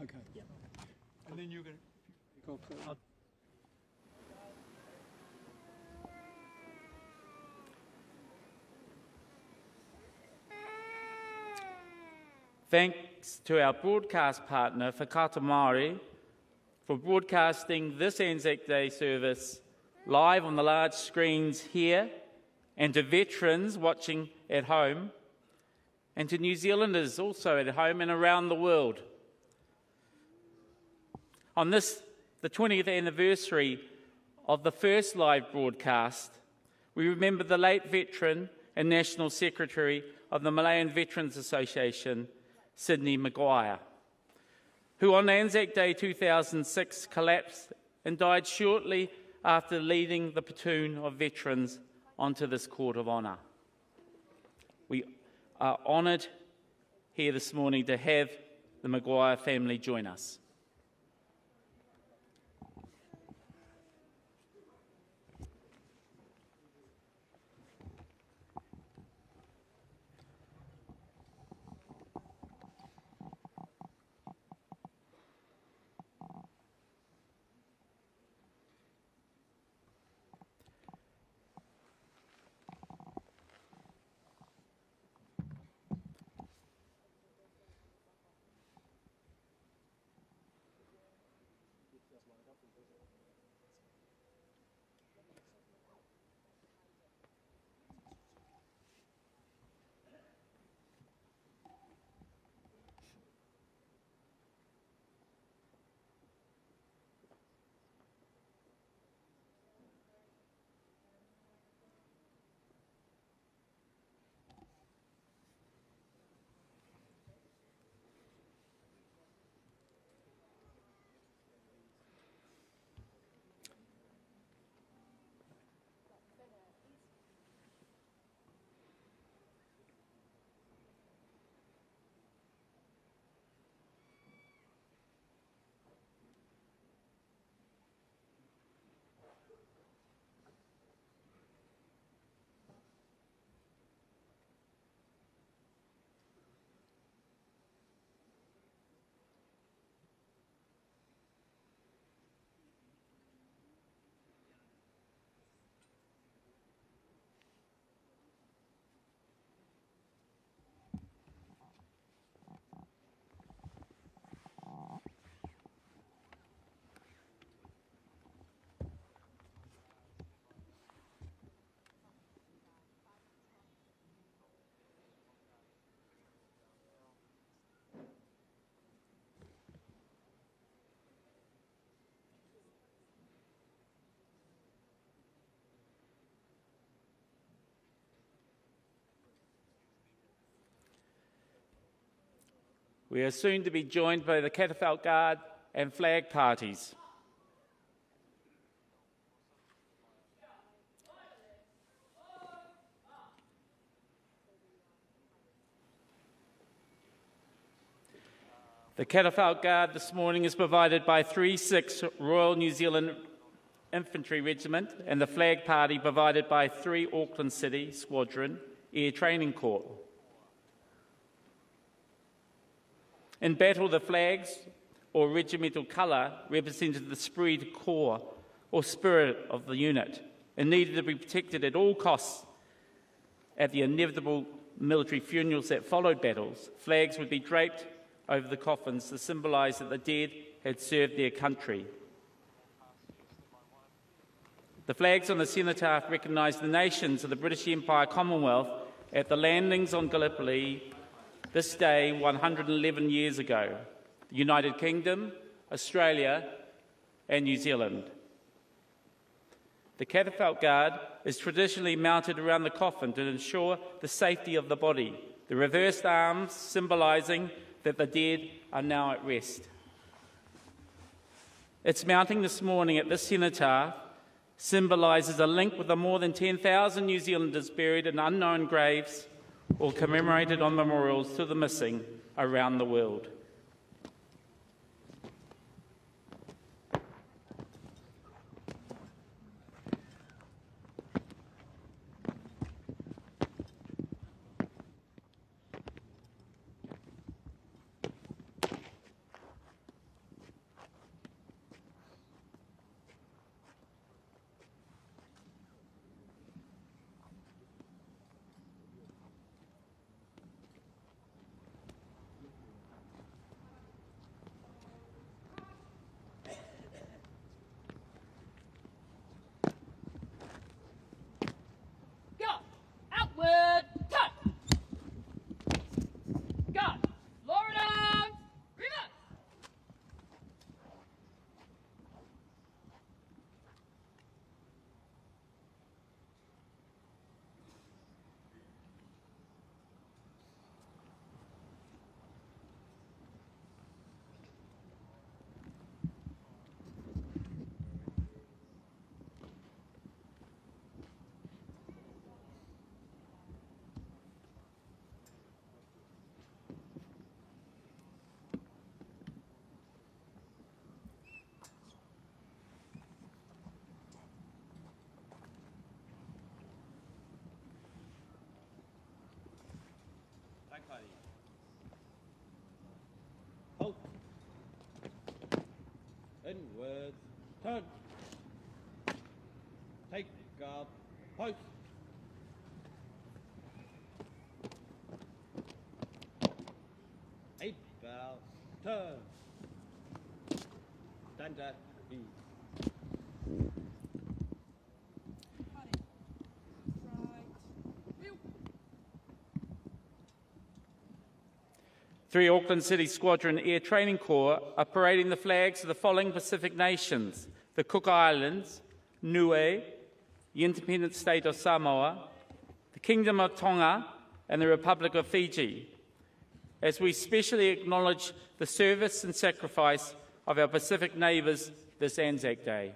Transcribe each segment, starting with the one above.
Okay. Yeah. And then you're going to... Thanks to our broadcast partner, Whakata Māori, for broadcasting this Anzac Day service live on the large screens here, and to veterans watching at home, and to New Zealanders also at home and around the world. On this, the 20th anniversary of the first live broadcast, we remember the late veteran and National Secretary of the Malayan Veterans Association, Sydney Maguire, who on Anzac Day 2006 collapsed and died shortly after leading the platoon of veterans onto this court of honour. We are honoured here this morning to have the Maguire family join us. We are soon to be joined by the Catafalque Guard and flag parties. The Catafalque Guard this morning is provided by 3-6 Royal New Zealand Infantry Regiment and the flag party provided by 3 Auckland City Squadron Air Training Corps. In battle, the flags or regimental colour represented the esprit de corps or spirit of the unit and needed to be protected at all costs. At the inevitable military funerals that followed battles, flags would be draped over the coffins to symbolise that the dead had served their country. The flags on the cenotaph recognise the nations of the British Empire Commonwealth at the landings on Gallipoli this day 111 years ago: the United Kingdom, Australia and New Zealand. The Catafalque Guard is traditionally mounted around the coffin to ensure the safety of the body, the reversed arms symbolising that the dead are now at rest. Its mounting this morning at this cenotaph symbolises a link with the more than 10,000 New Zealanders buried in unknown graves or commemorated on memorials to the missing around the world. Halt. Inwards. Turn. Take guard. Post. Eight bow. Turn. Stand at ease. Three Auckland City Squadron Air Training Corps are parading the flags of the following Pacific nations: the Cook Islands, Niue, the independent state of Samoa, the Kingdom of Tonga, and the Republic of Fiji, as we specially acknowledge the service and sacrifice of our Pacific neighbours this Anzac Day.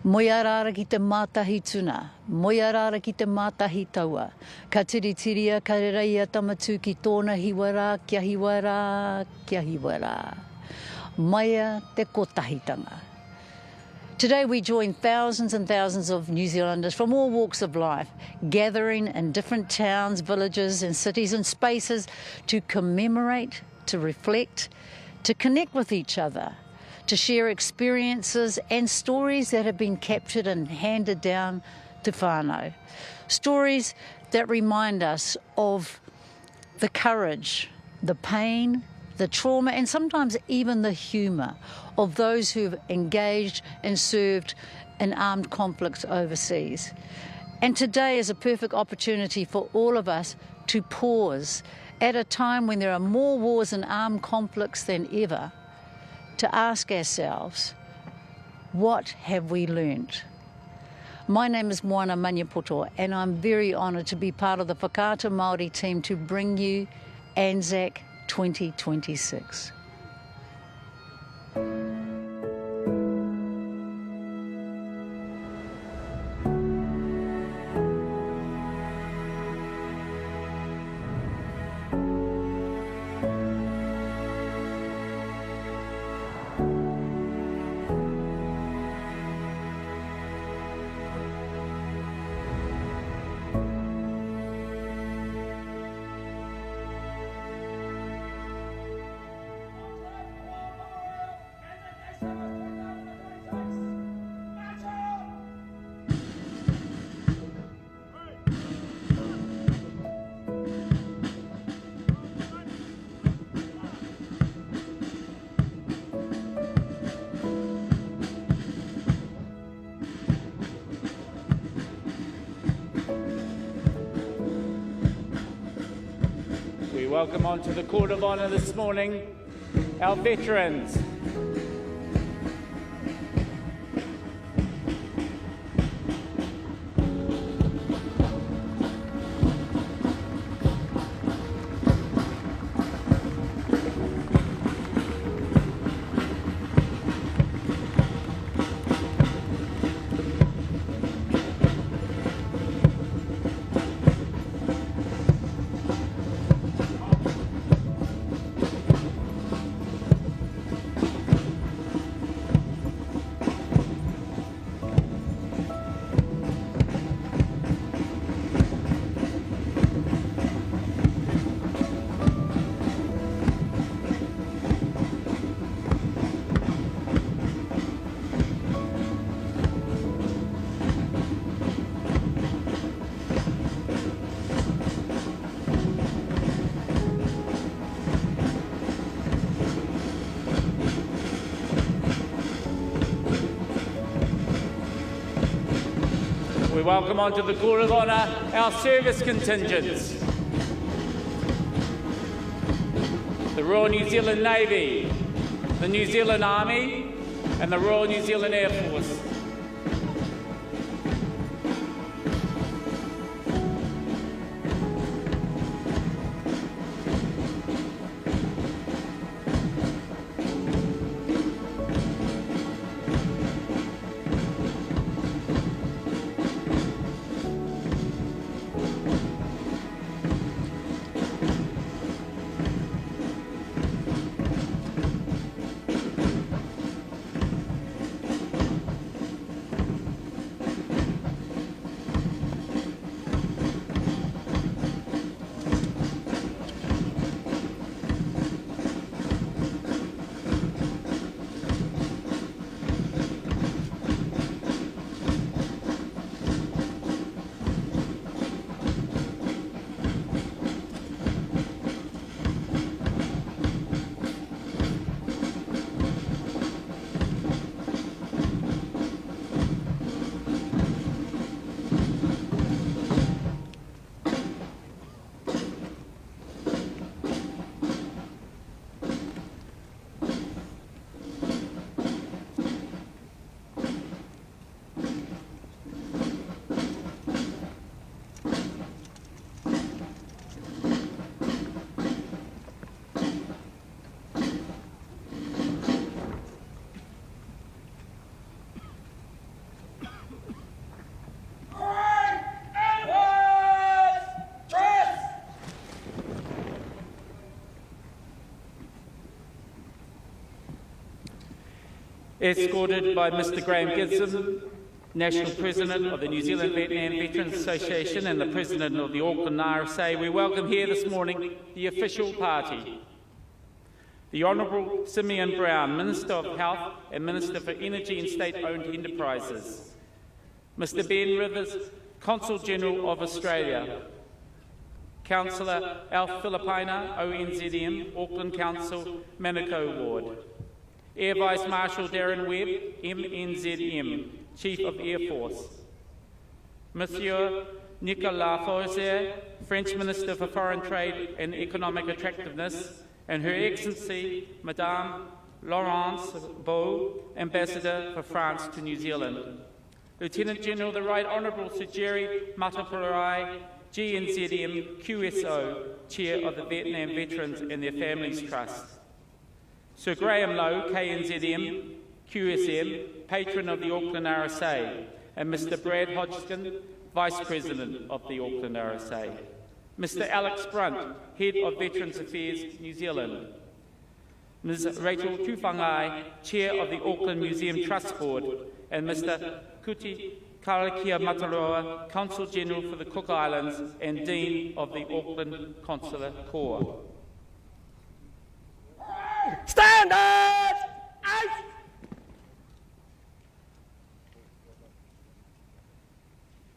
Moia rara ki te mātahi tuna, moia rara ki te mātahi taua. Ka tiritiria, ka rereia tamatu ki tōna hiwara, kia hiwara, kia hiwara. Māia te Kotahitanga. Today we join thousands and thousands of New Zealanders from all walks of life, gathering in different towns, villages and cities and spaces to commemorate, to reflect, to connect with each other, to share experiences and stories that have been captured and handed down to whānau. Stories that remind us of the courage, the pain, the trauma and sometimes even the humour of those who've engaged and served in armed conflicts overseas. And today is a perfect opportunity for all of us to pause at a time when there are more wars and armed conflicts than ever, to ask ourselves, what have we learnt? My name is Moana Maniapoto and I'm very honoured to be part of the Whakaata Māori team to bring you Anzac 2026. We welcome onto the Court of Honour this morning our veterans. We welcome onto the Court of Honour our service contingents. The Royal New Zealand Navy, the New Zealand Army and the Royal New Zealand Air Force. Escorted by Mr. Graham Gibson, National President of the New Zealand Vietnam Veterans Association and the President of the Auckland RSA, we welcome here this morning the official party. The Honourable Simeon Brown, Minister of Health and Minister for Energy and State-Owned Enterprises. Mr. Ben Rivers, Consul General of Australia. Councillor Alf Filipina, ONZM, Auckland Council, Manukau Ward. Air Vice Marshal Darren Webb, MNZM, Chief of Air Force. Monsieur Nicolas Fauzier, French Minister for Foreign Trade and Economic Attractiveness, and Her Excellency Madame Laurence Beau, Ambassador for France to New Zealand. Lieutenant General the Right Honourable Sir Jerry Mateparae, GNZM QSO, Chair of the Vietnam Veterans and Their Families Trust. Sir Graham Lowe, KNZM QSM, Patron of the Auckland RSA, and Mr. Brad Hodgkin, Vice President of the Auckland RSA. Mr. Alex Brunt, Head of Veterans Affairs, New Zealand. Ms. Rachel Tufangai, Chair of the Auckland Museum Trust Board, and Mr. Kuti Karakia Mataroa, Consul General for the Cook Islands and Dean of the Auckland Consular Corps. Stand up! Out!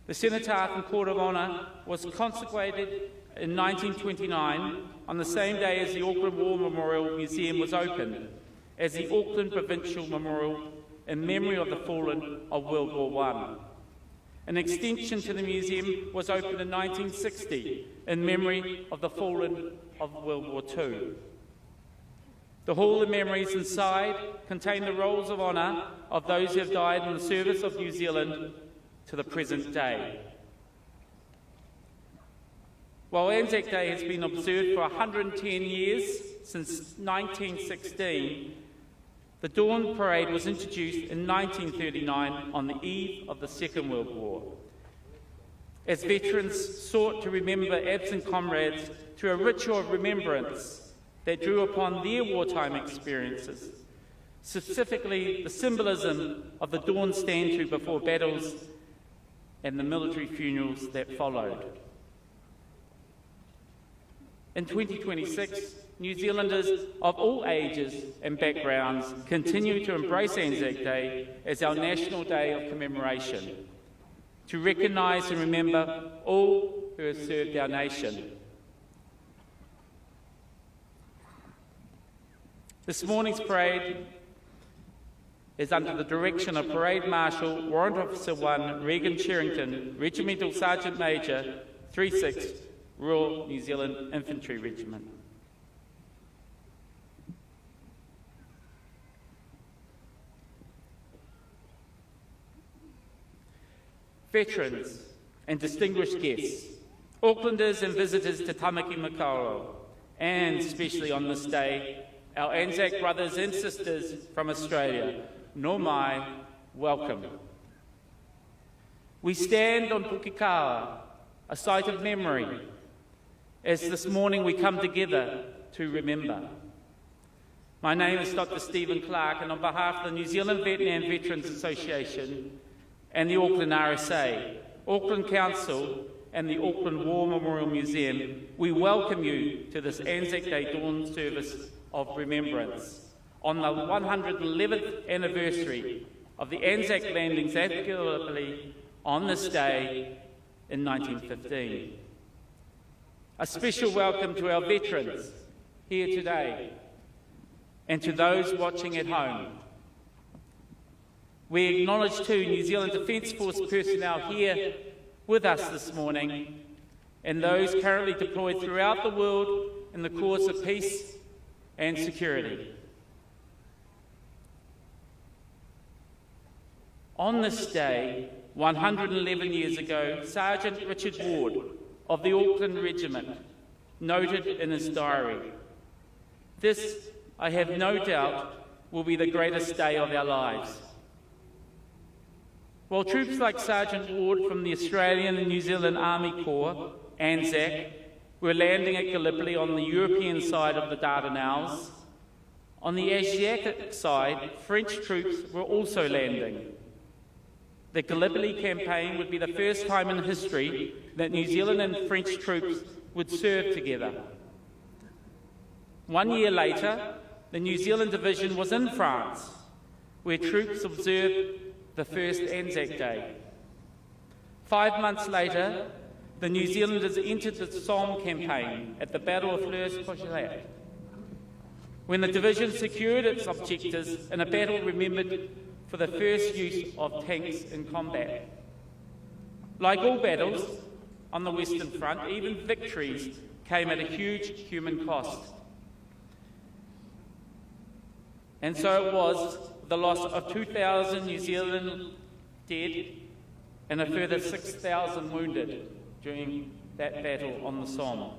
The Cenotaph and Court of Honour was consecrated in 1929 on the same day as the Auckland War Memorial Museum was opened as the Auckland Provincial Memorial in memory of the fallen of World War I. An extension to the museum was opened in 1960 in memory of the fallen of World War II. The Hall of Memories inside contain the rolls of honour of those who have died in the service of New Zealand to the present day. While Anzac Day has been observed for 110 years, since 1916, the Dawn Parade was introduced in 1939 on the eve of the Second World War, as veterans sought to remember absent comrades through a ritual of remembrance that drew upon their wartime experiences, specifically the symbolism of the dawn stand-to before battles and the military funerals that followed. In 2026, New Zealanders of all ages and backgrounds continue to embrace Anzac Day as our national day of commemoration, to recognise and remember all who have served our nation. This morning's parade is under the direction of Parade Marshal, Warrant Officer 1, Regan Sherrington, Regimental Sergeant Major, 36th Royal New Zealand Infantry Regiment. Veterans and distinguished guests, Aucklanders and visitors to Tamaki Makaurau, and especially on this day, our Anzac brothers and sisters from Australia, nō mai, welcome. We stand on Pukekawa, a site of memory, as this morning we come together to remember. My name is Dr. Stephen Clark, and on behalf of the New Zealand Vietnam Veterans Association and the Auckland RSA, Auckland Council and the Auckland War Memorial Museum, we welcome you to this Anzac Day Dawn service of remembrance on the 111th anniversary of the Anzac landings at Gallipoli on this day in 1915. A special welcome to our veterans here today and to those watching at home. We acknowledge too New Zealand Defence Force personnel here with us this morning and those currently deployed throughout the world in the cause of peace and security. On this day, 111 years ago, Sergeant Richard Ward of the Auckland Regiment noted in his diary, "This, I have no doubt, will be the greatest day of our lives." While troops like Sergeant Ward from the Australian and New Zealand Army Corps, ANZAC, were landing at Gallipoli on the European side of the Dardanelles, On the Asiatic side, French troops were also landing. The Gallipoli campaign would be the first time in history that New Zealand and French troops would serve together. 1 year later, the New Zealand division was in France, where troops observed the first Anzac Day. 5 months later, the New Zealanders entered the Somme campaign at the Battle of Les Cochelat, when the division secured its objectives in a battle remembered for the first use of tanks in combat. Like all battles on the Western Front, even victories came at a huge human cost. And so it was the loss of 2,000 New Zealand dead and a further 6,000 wounded during that battle on the Somme.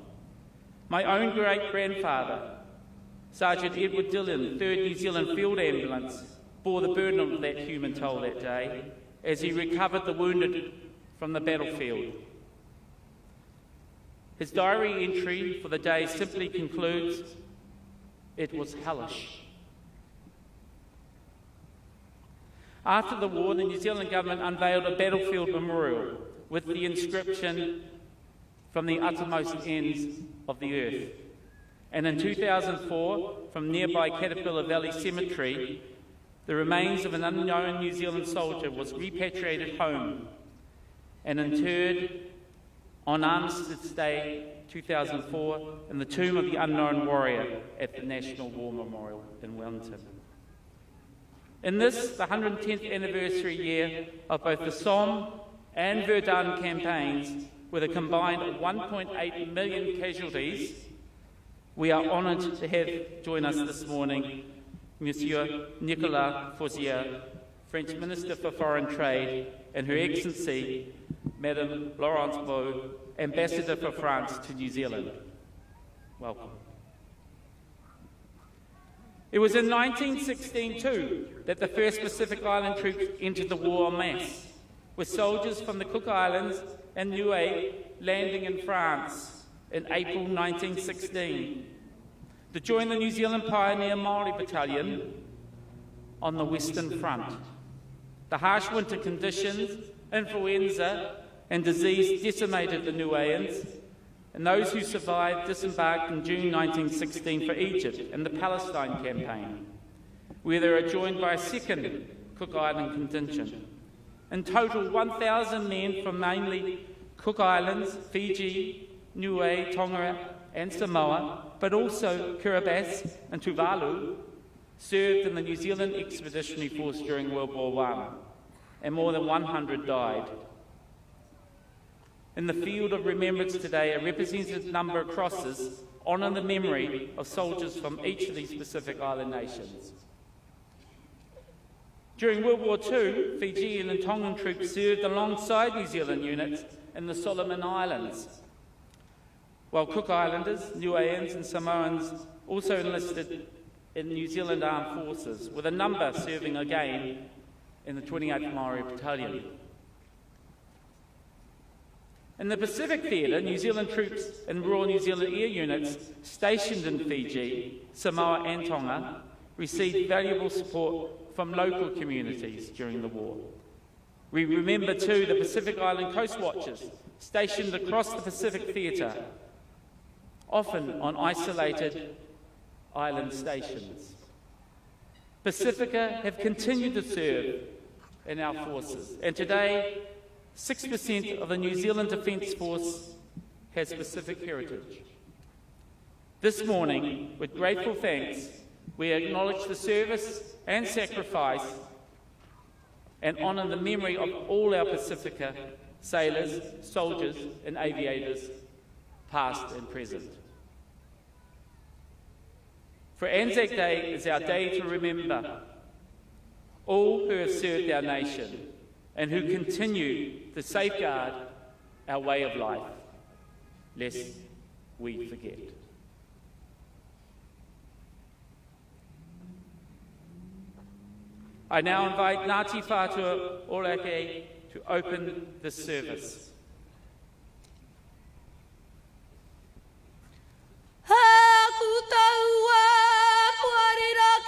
My own great-grandfather, Sergeant Edward Dillon, 3rd New Zealand Field Ambulance, bore the burden of that human toll that day as he recovered the wounded from the battlefield. His diary entry for the day simply concludes, "It was hellish." After the war, the New Zealand government unveiled a battlefield memorial with the inscription, "From the uttermost ends of the earth." And in 2004, from nearby Caterpillar Valley Cemetery, the remains of an unknown New Zealand soldier was repatriated home and interred on Armistice Day 2004 in the tomb of the unknown warrior at the National War Memorial in Wellington. In this, the 110th anniversary year of both the Somme and Verdun campaigns, with a combined 1.8 million casualties, we are honoured to have join us this morning Monsieur Nicolas Fauzier, French Minister for Foreign Trade, and Her Excellency, Madame Laurence Beau, Ambassador for France to New Zealand. Welcome. It was in 1916 too that the first Pacific Island troops entered the war en masse, with soldiers from the Cook Islands and Niue landing in France in April 1916 to join the New Zealand Pioneer Māori Battalion on the Western Front. The harsh winter conditions, influenza and disease decimated the Niueans, and those who survived disembarked in June 1916 for Egypt and the Palestine campaign, where they were joined by a second Cook Island contingent. In total, 1,000 men from mainly Cook Islands, Fiji, Niue, Tonga and Samoa, but also Kiribati and Tuvalu, served in the New Zealand Expeditionary Force during World War I, and more than 100 died. In the field of remembrance today, a representative number of crosses honour the memory of soldiers from each of these Pacific Island nations. During World War II, Fijian and Tongan troops served alongside New Zealand units in the Solomon Islands, while Cook Islanders, Niueans and Samoans also enlisted in New Zealand Armed Forces, with a number serving again in the 28th Maori Battalion. In the Pacific Theatre, New Zealand troops and Royal New Zealand Air Units stationed in Fiji, Samoa and Tonga received valuable support from local communities during the war. We remember too the Pacific Island Coast Watchers stationed across the Pacific Theatre, often on isolated island stations. Pacifica have continued to serve in our forces, and today 6% of the New Zealand Defence Force has Pacific heritage. This morning, with grateful thanks, we acknowledge the service and sacrifice and honour the memory of all our Pacifica sailors, soldiers and aviators, past and present. For Anzac Day is our day to remember all who have served our nation and who continue to safeguard our way of life, lest we forget. I now invite Ngāti Whātua Ōrākei to open this service. Ha kutaua kuarira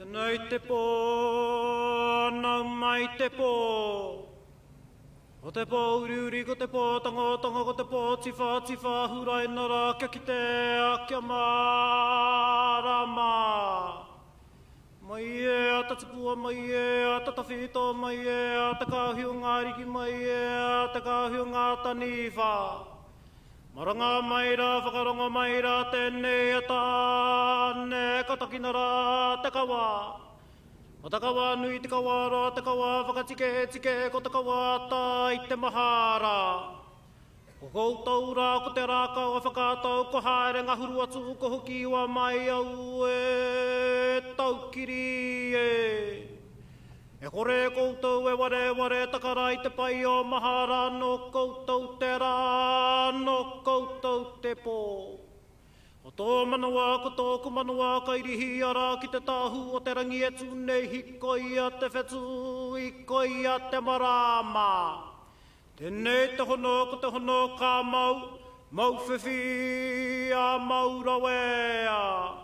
Tēnei te pō, nau mai te pō. O te pō uriuri ko te pō tonga ko te pō tiwha hurai nara kia ki te a kia marama. Mai e a tatipua, mai e a tatawhito, mai e a te kāhiunga riki, mai e a te kāhiunga taniwha. Maranga maira, whakaronga maira, tēnei a tāne katakinara te kawa. O te kawa nui te kawa roa, te kawa whakatike ko te kawa tā i te mahara. Ko koutou rā, ko te rākau a whakātou, ko haere ngā huru atu, ko hoki wa mai au e taukiri e. E kore koutou e ware takara i te pai o mahara, no koutou te rā, no koutou te pō. O tō manawa, ko tōku manawa, ka irihi ara ki te tāhu o te rangi e tūnei hikoi a te whetu, hikoi a te marama. Tēnei te hono, ko te hono ka mau whiwhi a maura wea.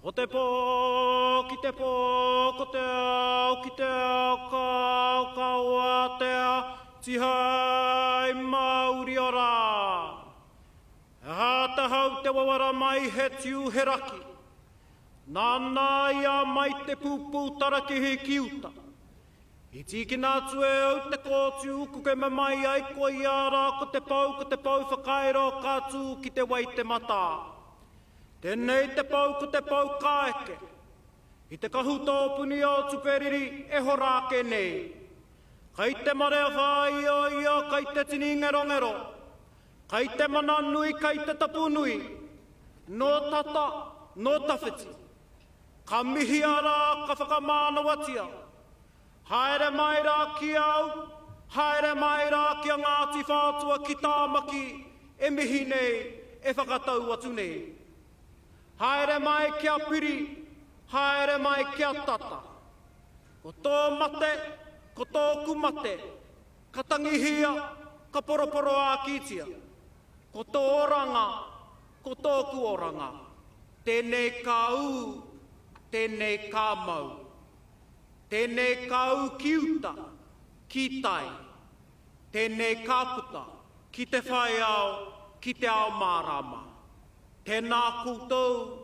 O te pō, ki te pō, ko te au, ki te au, ka oa te a, tihai Māori ora. E hata hau te wawara mai he tiu he raki. Nāna ia mai te pūpū taraki he kiuta. I tiki nā tue au te kōtiu, kuke me mai ai koi ara, ko te pau whakairo kātū ki te wai te mata. Tēnei te pau, ko te pau kāeke. I te kahu tōpuni o tuperiri, e horake nei. Kai te marea whai o ia, kai te tini ngero. Kai te mana nui, kai te tapu nui. No tata, no tawhiti. Ka mihi ara, ka whakamānawatia. Haere mai rā ki au, haere mai rā ki a Ngāti whātua ki tāmaki, e mihi nei, e whakatau atu nei. Haere mai ki a piri, haere mai ki a tata. Ko tō mate, ko tōku mate, ka tangihia, ka poroporo a kitia. Ko tō oranga, ko tōku oranga. Tēnei ka u, tēnei ka mau. Tēnei ka u ki uta, ki tai. Tēnei ka puta, ki te whai au, ki te ao mārama. Tēnā koutou,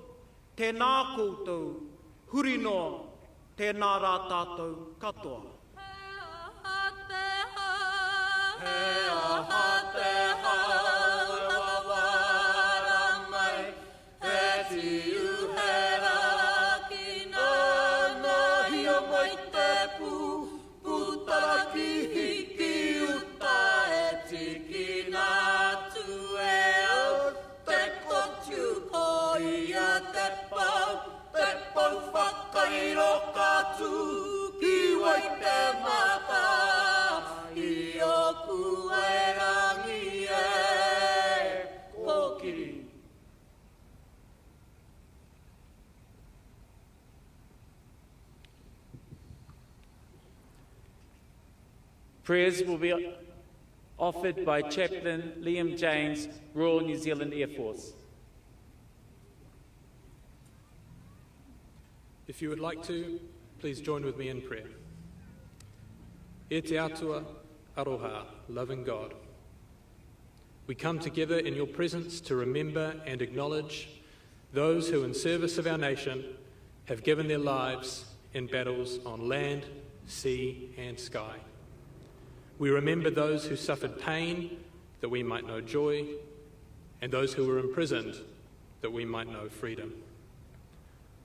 huri noa, tēnā rā tātou katoa. He aha te hau, lawa wara mai, he tiu he raki nana, hio mai te pū, pūtaraki hiki uta e tiki nā tue au, te kotiu hoi a te pau whakairo kātū, ki wai te mata. Prayers will be offered by Chaplain Liam James, Royal New Zealand Air Force. If you would like to, please join with me in prayer. E te atua, aroha, loving God, we come together in your presence to remember and acknowledge those who in service of our nation have given their lives in battles on land, sea and sky. We remember those who suffered pain that we might know joy, and those who were imprisoned that we might know freedom.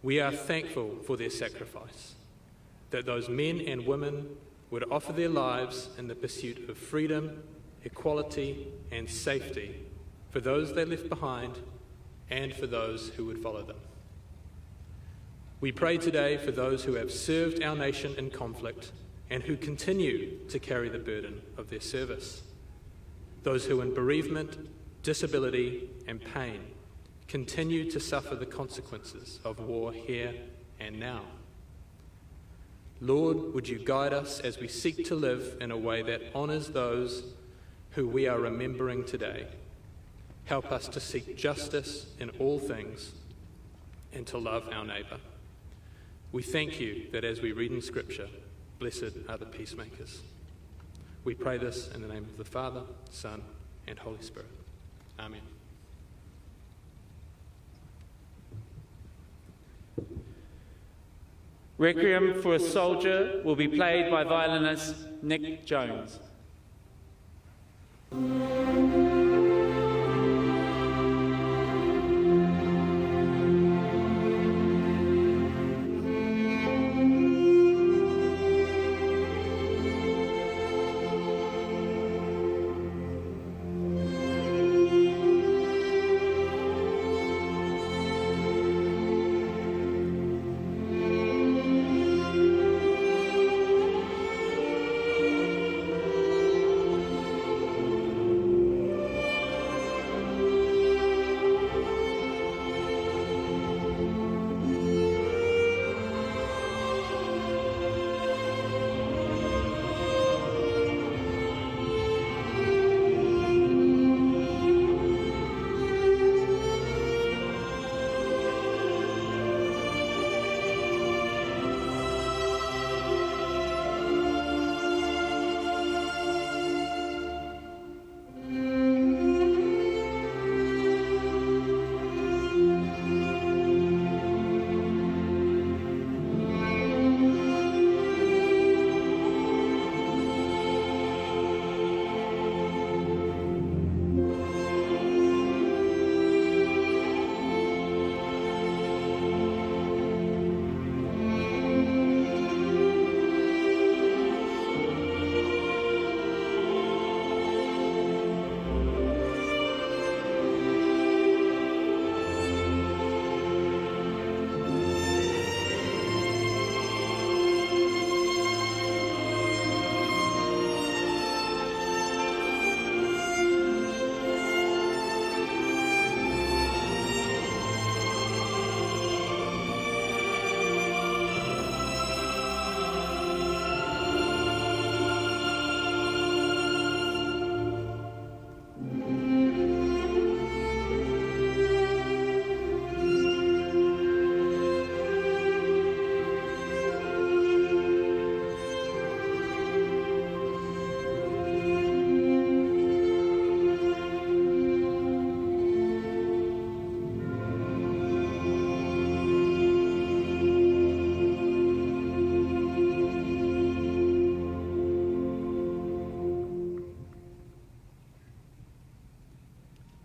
We are thankful for their sacrifice, that those men and women would offer their lives in the pursuit of freedom, equality and safety for those they left behind and for those who would follow them. We pray today for those who have served our nation in conflict and who continue to carry the burden of their service. Those who in bereavement, disability and pain continue to suffer the consequences of war here and now. Lord, would you guide us as we seek to live in a way that honours those who we are remembering today. Help us to seek justice in all things and to love our neighbour. We thank you that as we read in Scripture, blessed are the peacemakers. We pray this in the name of the Father, Son, and Holy Spirit. Amen. Requiem for a Soldier will be played by violinist Nick Jones.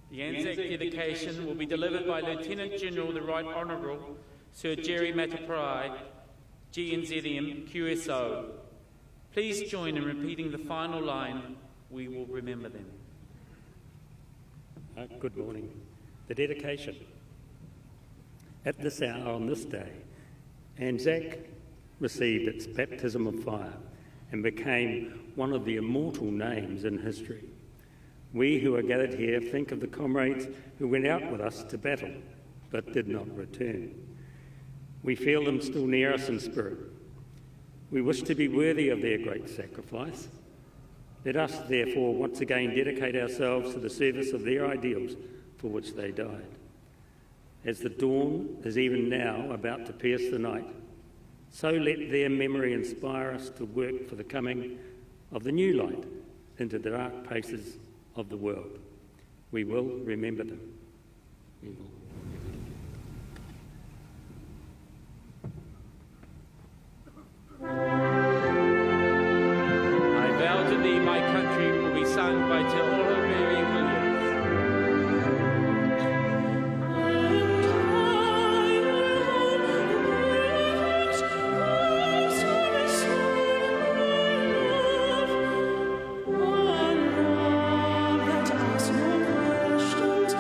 The Anzac dedication will be delivered by Lieutenant General the Right Honourable Sir Jerry Mateparae, GNZM QSO. Please join in repeating the final line, "We will remember them." Good morning. The dedication. At this hour on this day, Anzac received its baptism of fire and became one of the immortal names in history. We who are gathered here think of the comrades who went out with us to battle but did not return. We feel them still near us in spirit. We wish to be worthy of their great sacrifice. Let us, therefore, once again dedicate ourselves to the service of their ideals for which they died. As the dawn is even now about to pierce the night, so let their memory inspire us to work for the coming of the new light into the dark places of the world. We will remember them. We will. I vow to thee, my country, will be sung by Te Ora Williams. Let us no questions,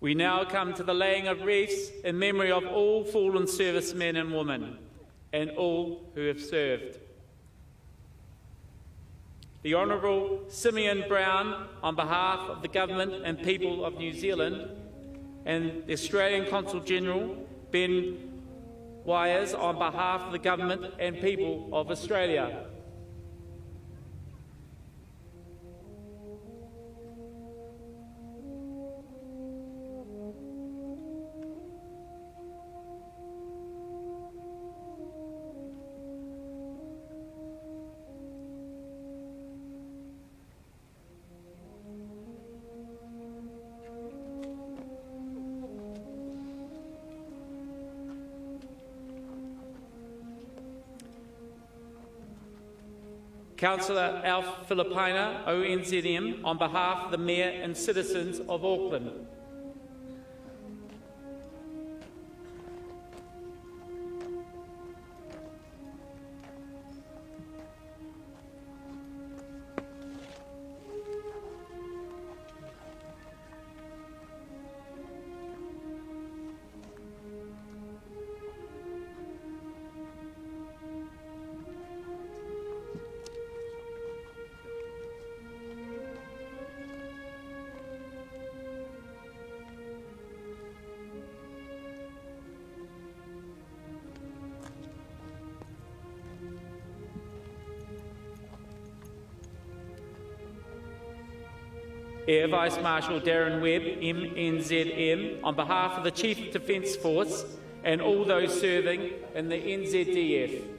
We now come to the laying of wreaths in memory of all fallen servicemen and women and all who have served. The Honourable Simeon Brown, on behalf of the Government and people of New Zealand, and the Australian Consul General, Ben Wires, on behalf of the Government and people of Australia. Councillor Alf Filipina, ONZM, on behalf of the Mayor and citizens of Auckland. Air Vice Marshal Darren Webb, MNZM, on behalf of the Chief of Defence Force and all those serving in the NZDF.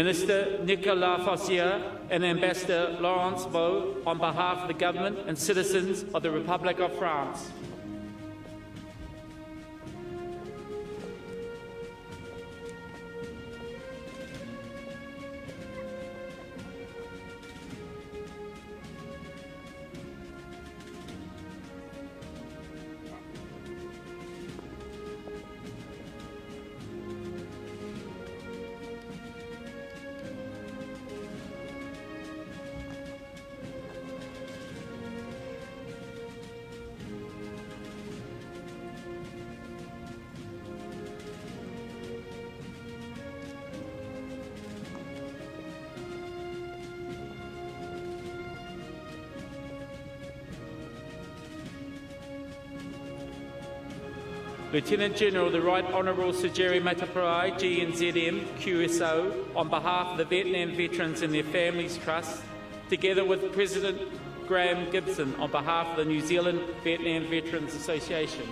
Minister Nicolas Fossier and Ambassador Laurence Vaux, on behalf of the Government and citizens of the Republic of France. Lieutenant General the Right Honourable Sir Jerry Mateparae, GNZM, QSO, on behalf of the Vietnam Veterans and their Families Trust, together with President Graham Gibson on behalf of the New Zealand Vietnam Veterans Association.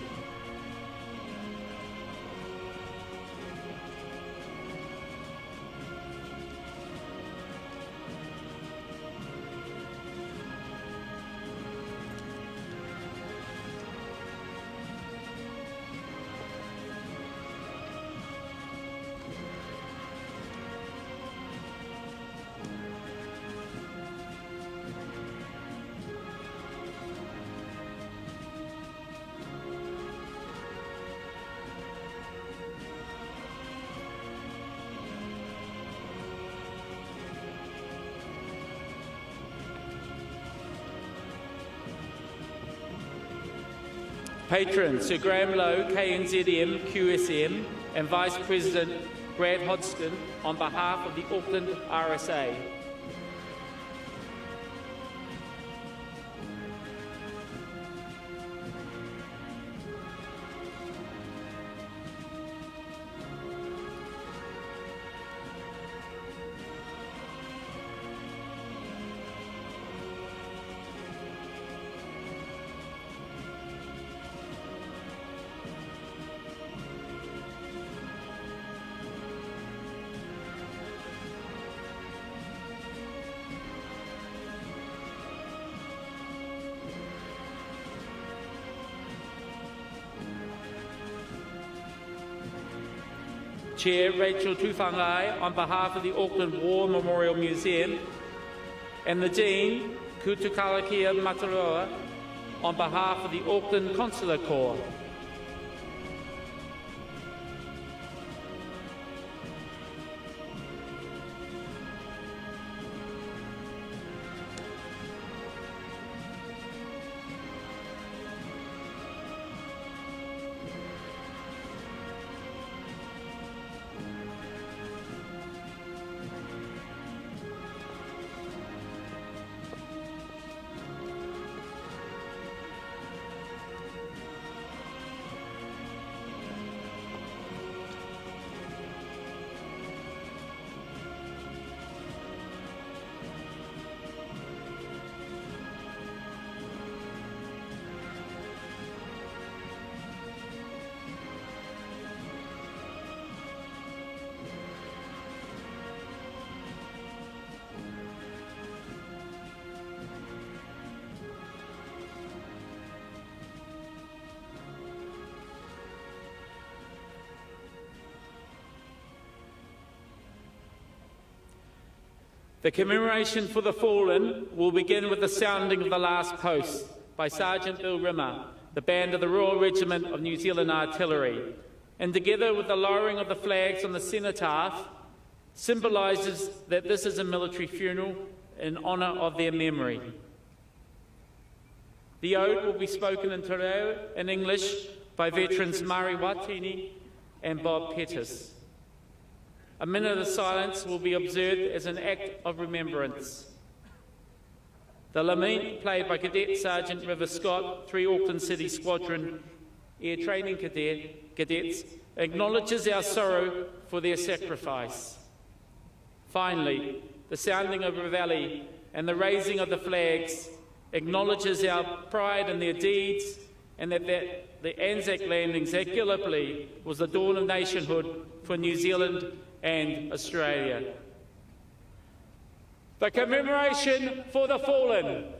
Patron Sir Graham Lowe, KNZM, QSM, and Vice President Brad Hodgson on behalf of the Auckland RSA. Chair Rachel Tufangai on behalf of the Auckland War Memorial Museum, and the Dean, Kutukalakia Mataroa, on behalf of the Auckland Consular Corps. The commemoration for the fallen will begin with the sounding of the last post by Sergeant Bill Rimmer, the band of the Royal Regiment of New Zealand Artillery, and together with the lowering of the flags on the cenotaph, symbolises that this is a military funeral in honour of their memory. The ode will be spoken in te reo in English by veterans Mari Watini and Bob Pettis. A minute of silence will be observed as an act of remembrance. The lament, played by Cadet Sergeant River Scott, 3 Auckland City Squadron Air Training Cadets, acknowledges our sorrow for their sacrifice. Finally, the sounding of reveille and the raising of the flags acknowledges our pride in their deeds and that the Anzac landings at Gallipoli was the dawn of nationhood for New Zealand and Australia. The commemoration for the fallen.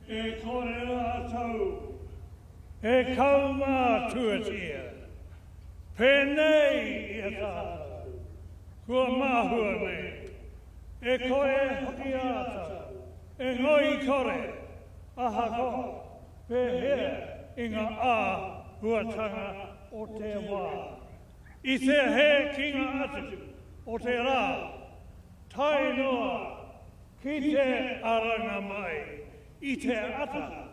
E kore rātou, e kaumā tuatia, pēnei e tātou, kua māhua me, e koe hoki ātou, e ngoi kore, aha koha, pēhea i ngā āhuatanga o te wā. I te he kinga atu o te rā, tai noa, ki te aranga mai, I te ata,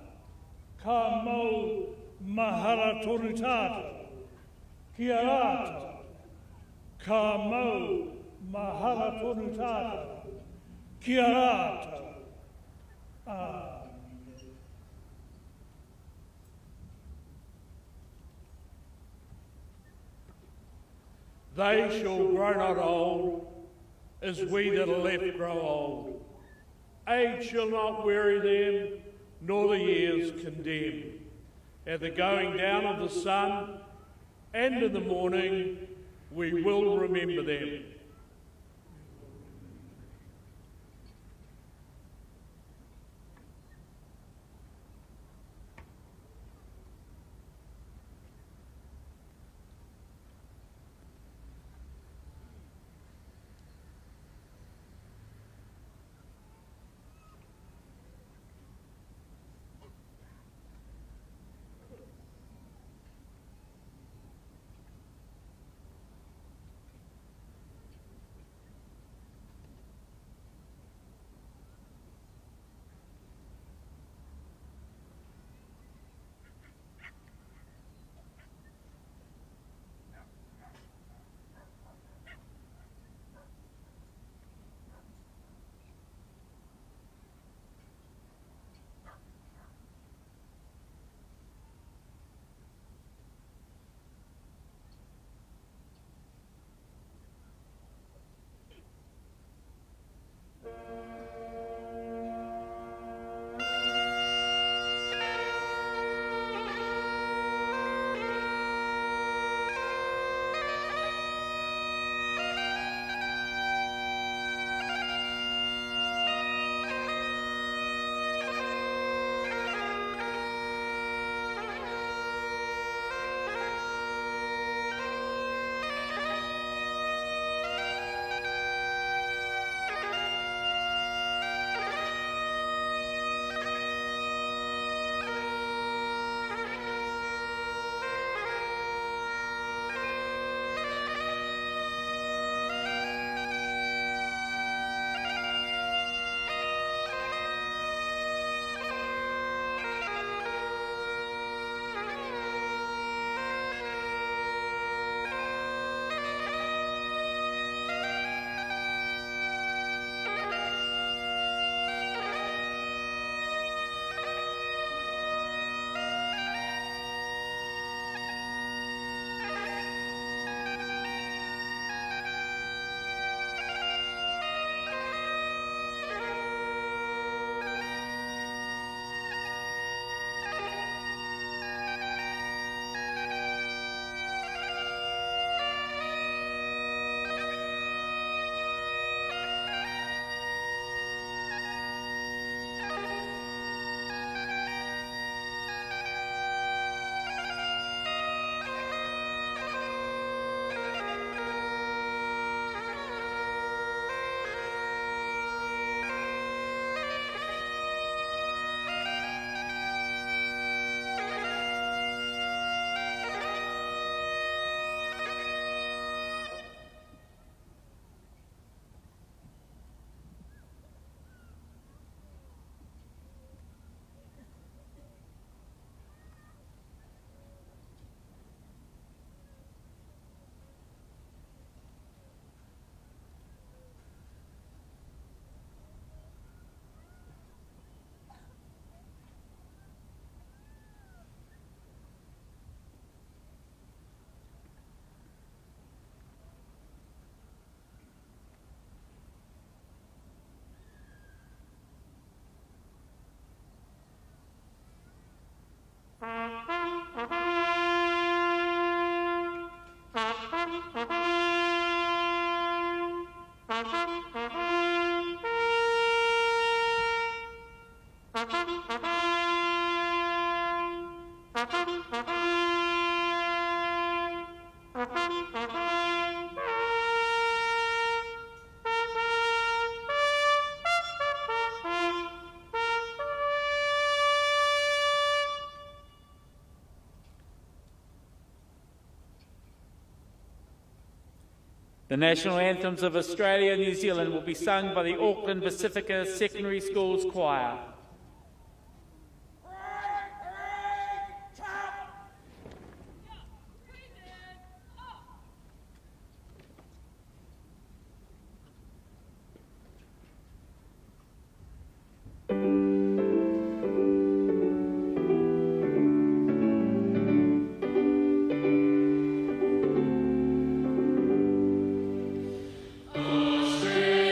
ka mau mahara tonu tātou, kia rātou, ka mau mahara tonu tātou, kia rātou. They shall grow not old as we that are left grow old. Age shall not weary them, nor the years condemn. At the going down of the sun and in the morning, we will remember them. The national anthems of Australia and New Zealand will be sung by the Auckland Pacifica Secondary Schools Choir. Australia.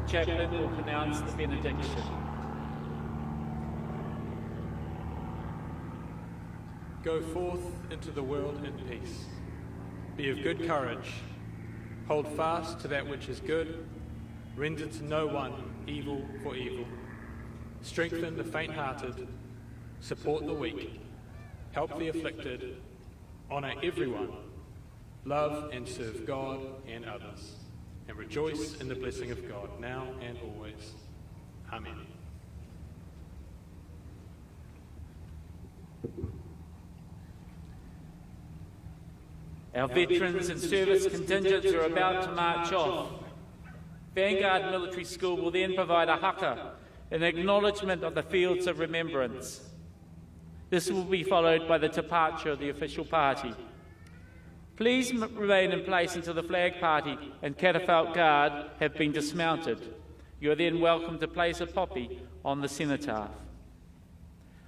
chaplain will pronounce the benediction. Go forth into the world in peace. Be of good courage. Hold fast to that which is good. Render to no one evil for evil. Strengthen the faint-hearted. Support the weak. Help the afflicted. Honour everyone. Love and serve God and others. And rejoice in the blessing of God, now and always. Amen. Our veterans and service contingents are about to march off. Vanguard Military School will then provide a haka, an acknowledgement of the fields of remembrance. This will be followed by the departure of the official party. Please remain in place until the flag party and catafalque guard have been dismounted. You are then welcome to place a poppy on the cenotaph.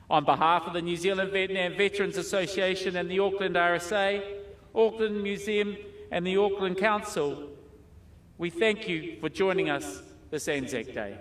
On behalf of the New Zealand Vietnam Veterans Association and the Auckland RSA, Auckland Museum and the Auckland Council, we thank you for joining us this Anzac Day.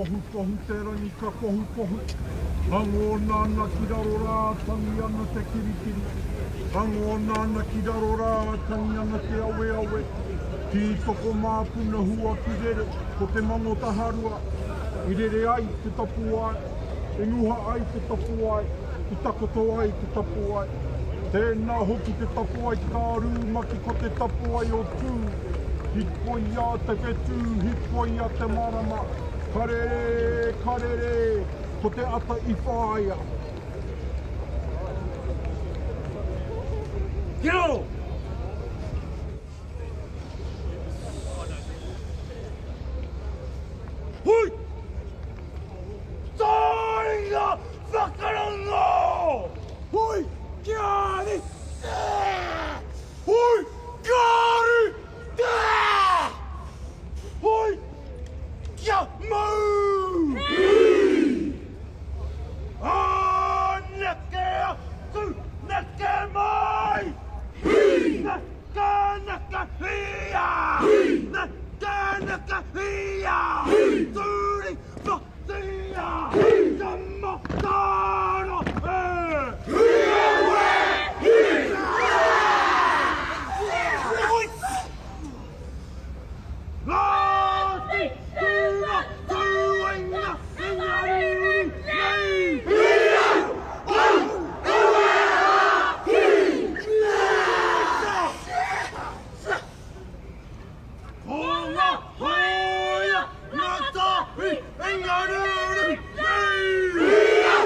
Tohu tohu te rangi ka kohu kohu. Hango nāna ki raro rā, tangi ana te kirikiri. Hango nāna ki raro rā, tangi ana te awe awe. Ki toko māpuna hua ki rere, ko te mango taharua. I rere ai te tapu ai, e nguha ai te tapu ai, i takoto ai te tapu ai. Tēnā hoki te tapu ai kāru maki ko te tapu ai o tū. Hikoia te petu, hikoia te marama. Karere, karere, ko te ata I whāia. Kiro! Hui! Tainga whakarongo! Hui! Kiari! Hui! Karu! Hui! Kia mau! Nake atu! Nake mai! Naka naka hia! Naka naka hia! Turi whatia! Kama tāna e! Lāti tūna tūinga ingariri nei! Hia! Honga hoia ngatahi ingariri nei! Hia!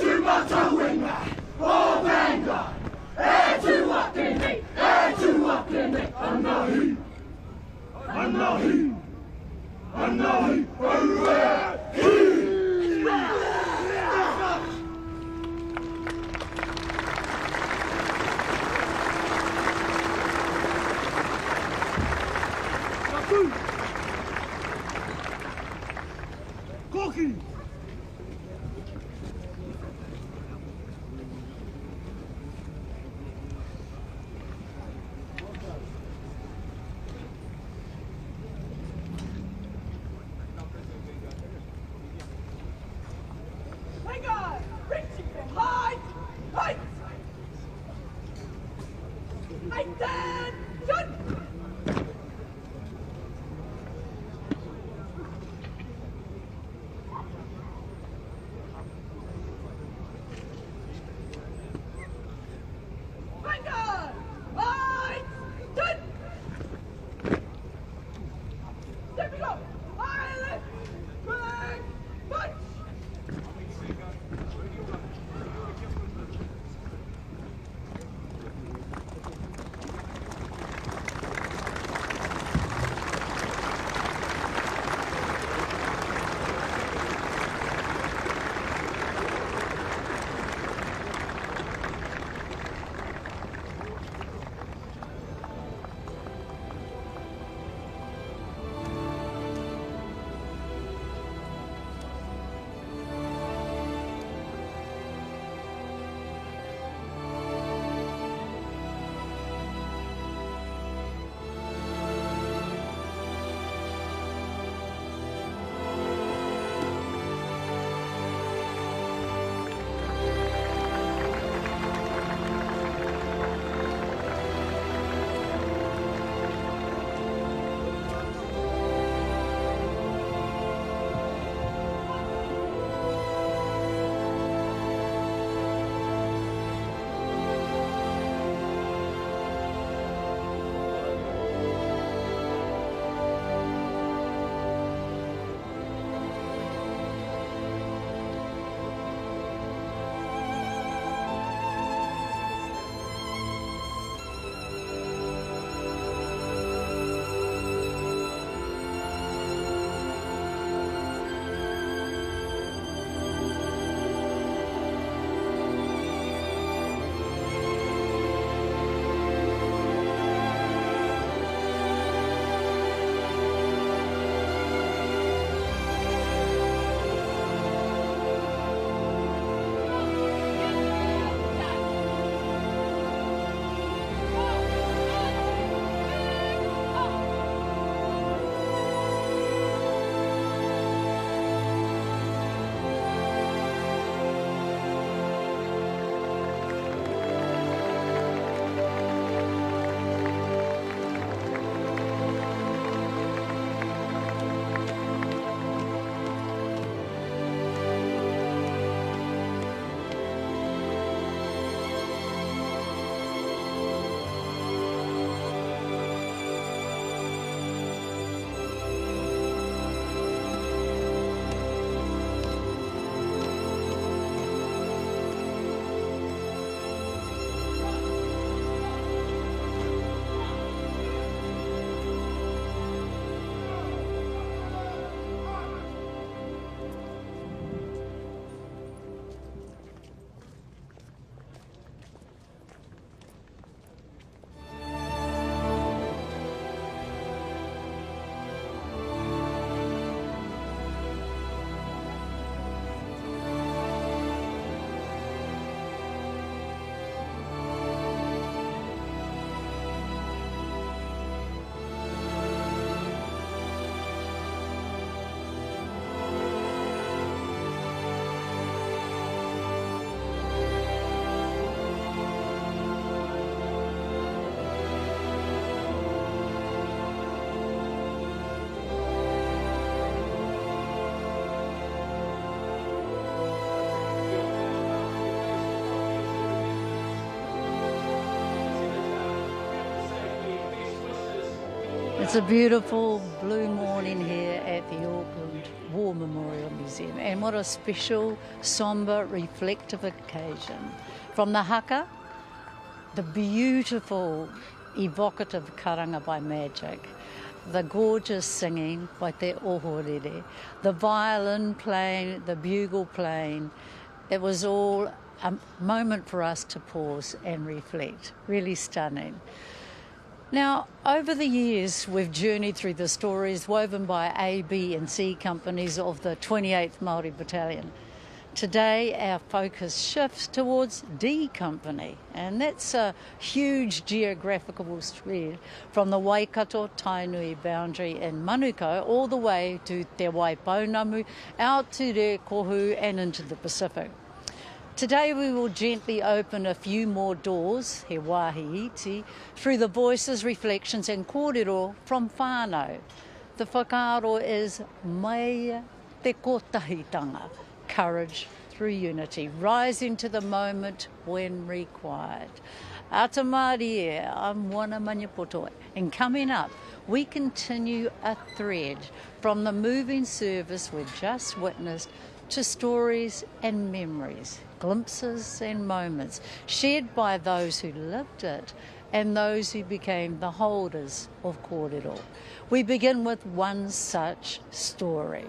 Tūmata It's a beautiful blue morning here at the Auckland War Memorial Museum, and what a special, sombre, reflective occasion. From the haka, the beautiful, evocative karanga by Magic, the gorgeous singing by Te Ohorere, the violin playing, the bugle playing. It was all a moment for us to pause and reflect. Really stunning. Now, over the years, we've journeyed through the stories woven by A, B and C companies of the 28th Māori Battalion. Today, our focus shifts towards D Company, and that's a huge geographical spread from the Waikato Tainui boundary in Manukau all the way to Te Waipounamu, out to Te Kohu and into the Pacific. Today we will gently open a few more doors, he wāhi iti, through the voices, reflections and kōrero from whānau. The whakaaro is Māia te Kotahitanga, courage through unity, rising to the moment when required. Ata Māori, I'm Wana Maniapoto, and coming up we continue a thread from the moving service we've just witnessed to stories and memories, glimpses and moments shared by those who lived it and those who became the holders of kōrero. We begin with one such story.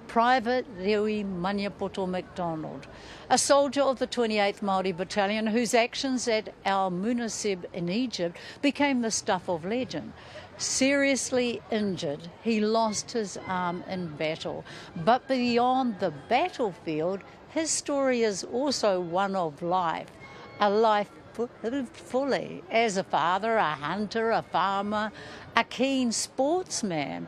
Private Jerry Mateparae, a soldier of the 28th Māori Battalion whose actions at Al Munasib in Egypt became the stuff of legend. Seriously injured, he lost his arm in battle. But beyond the battlefield, his story is also one of life, a life lived fully as a father, a hunter, a farmer, a keen sportsman.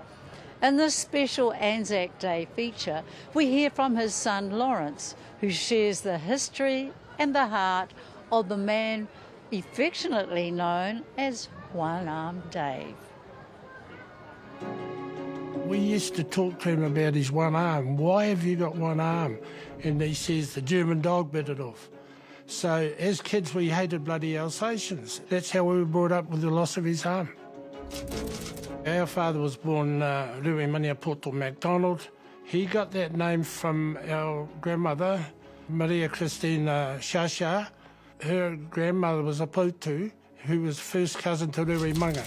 In this special Anzac Day feature, we hear from his son Lawrence, who shares the history and the heart of the man affectionately known as One-Armed Dave. We used to talk to him about his one arm. Why have you got one arm? And he says the German dog bit it off. So as kids we hated bloody Alsatians. That's how we were brought up, with the loss of his arm. Our father was born Rui Maniapoto Macdonald. He got that name from our grandmother, Maria Christina Shasha. Her grandmother was a Pautu, who was first cousin to Rui Manga.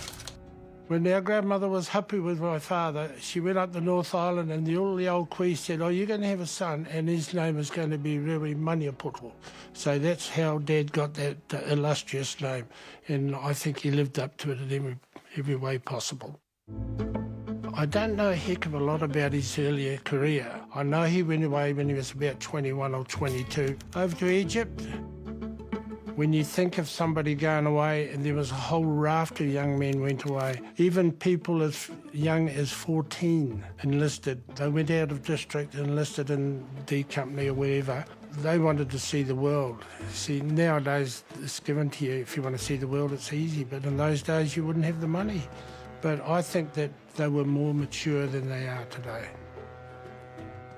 When our grandmother was happy with my father, she went up to North Island and all the old Kui said, oh, you're going to have a son and his name is going to be Rui Maniapoto. So that's how Dad got that illustrious name, and I think he lived up to it in every way possible. I don't know a heck of a lot about his earlier career. I know he went away when he was about 21 or 22, over to Egypt. When you think of somebody going away, and there was a whole raft of young men went away, even people as young as 14 enlisted. They went out of district, enlisted in D Company or wherever. They wanted to see the world. See, nowadays it's given to you. If you want to see the world, it's easy, but in those days you wouldn't have the money. But I think that they were more mature than they are today.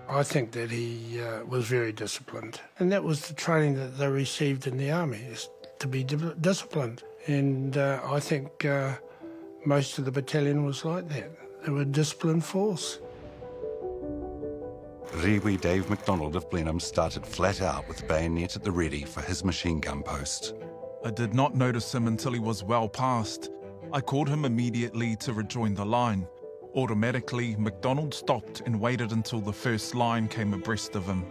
I think that he was very disciplined. And that was the training that they received in the army, is to be disciplined. And I think most of the battalion was like that. They were a disciplined force. Rewi Dave Macdonald of Blenheim started flat out with the bayonet at the ready for his machine gun post. I did not notice him until he was well past. I called him immediately to rejoin the line. Automatically, Macdonald stopped and waited until the first line came abreast of him.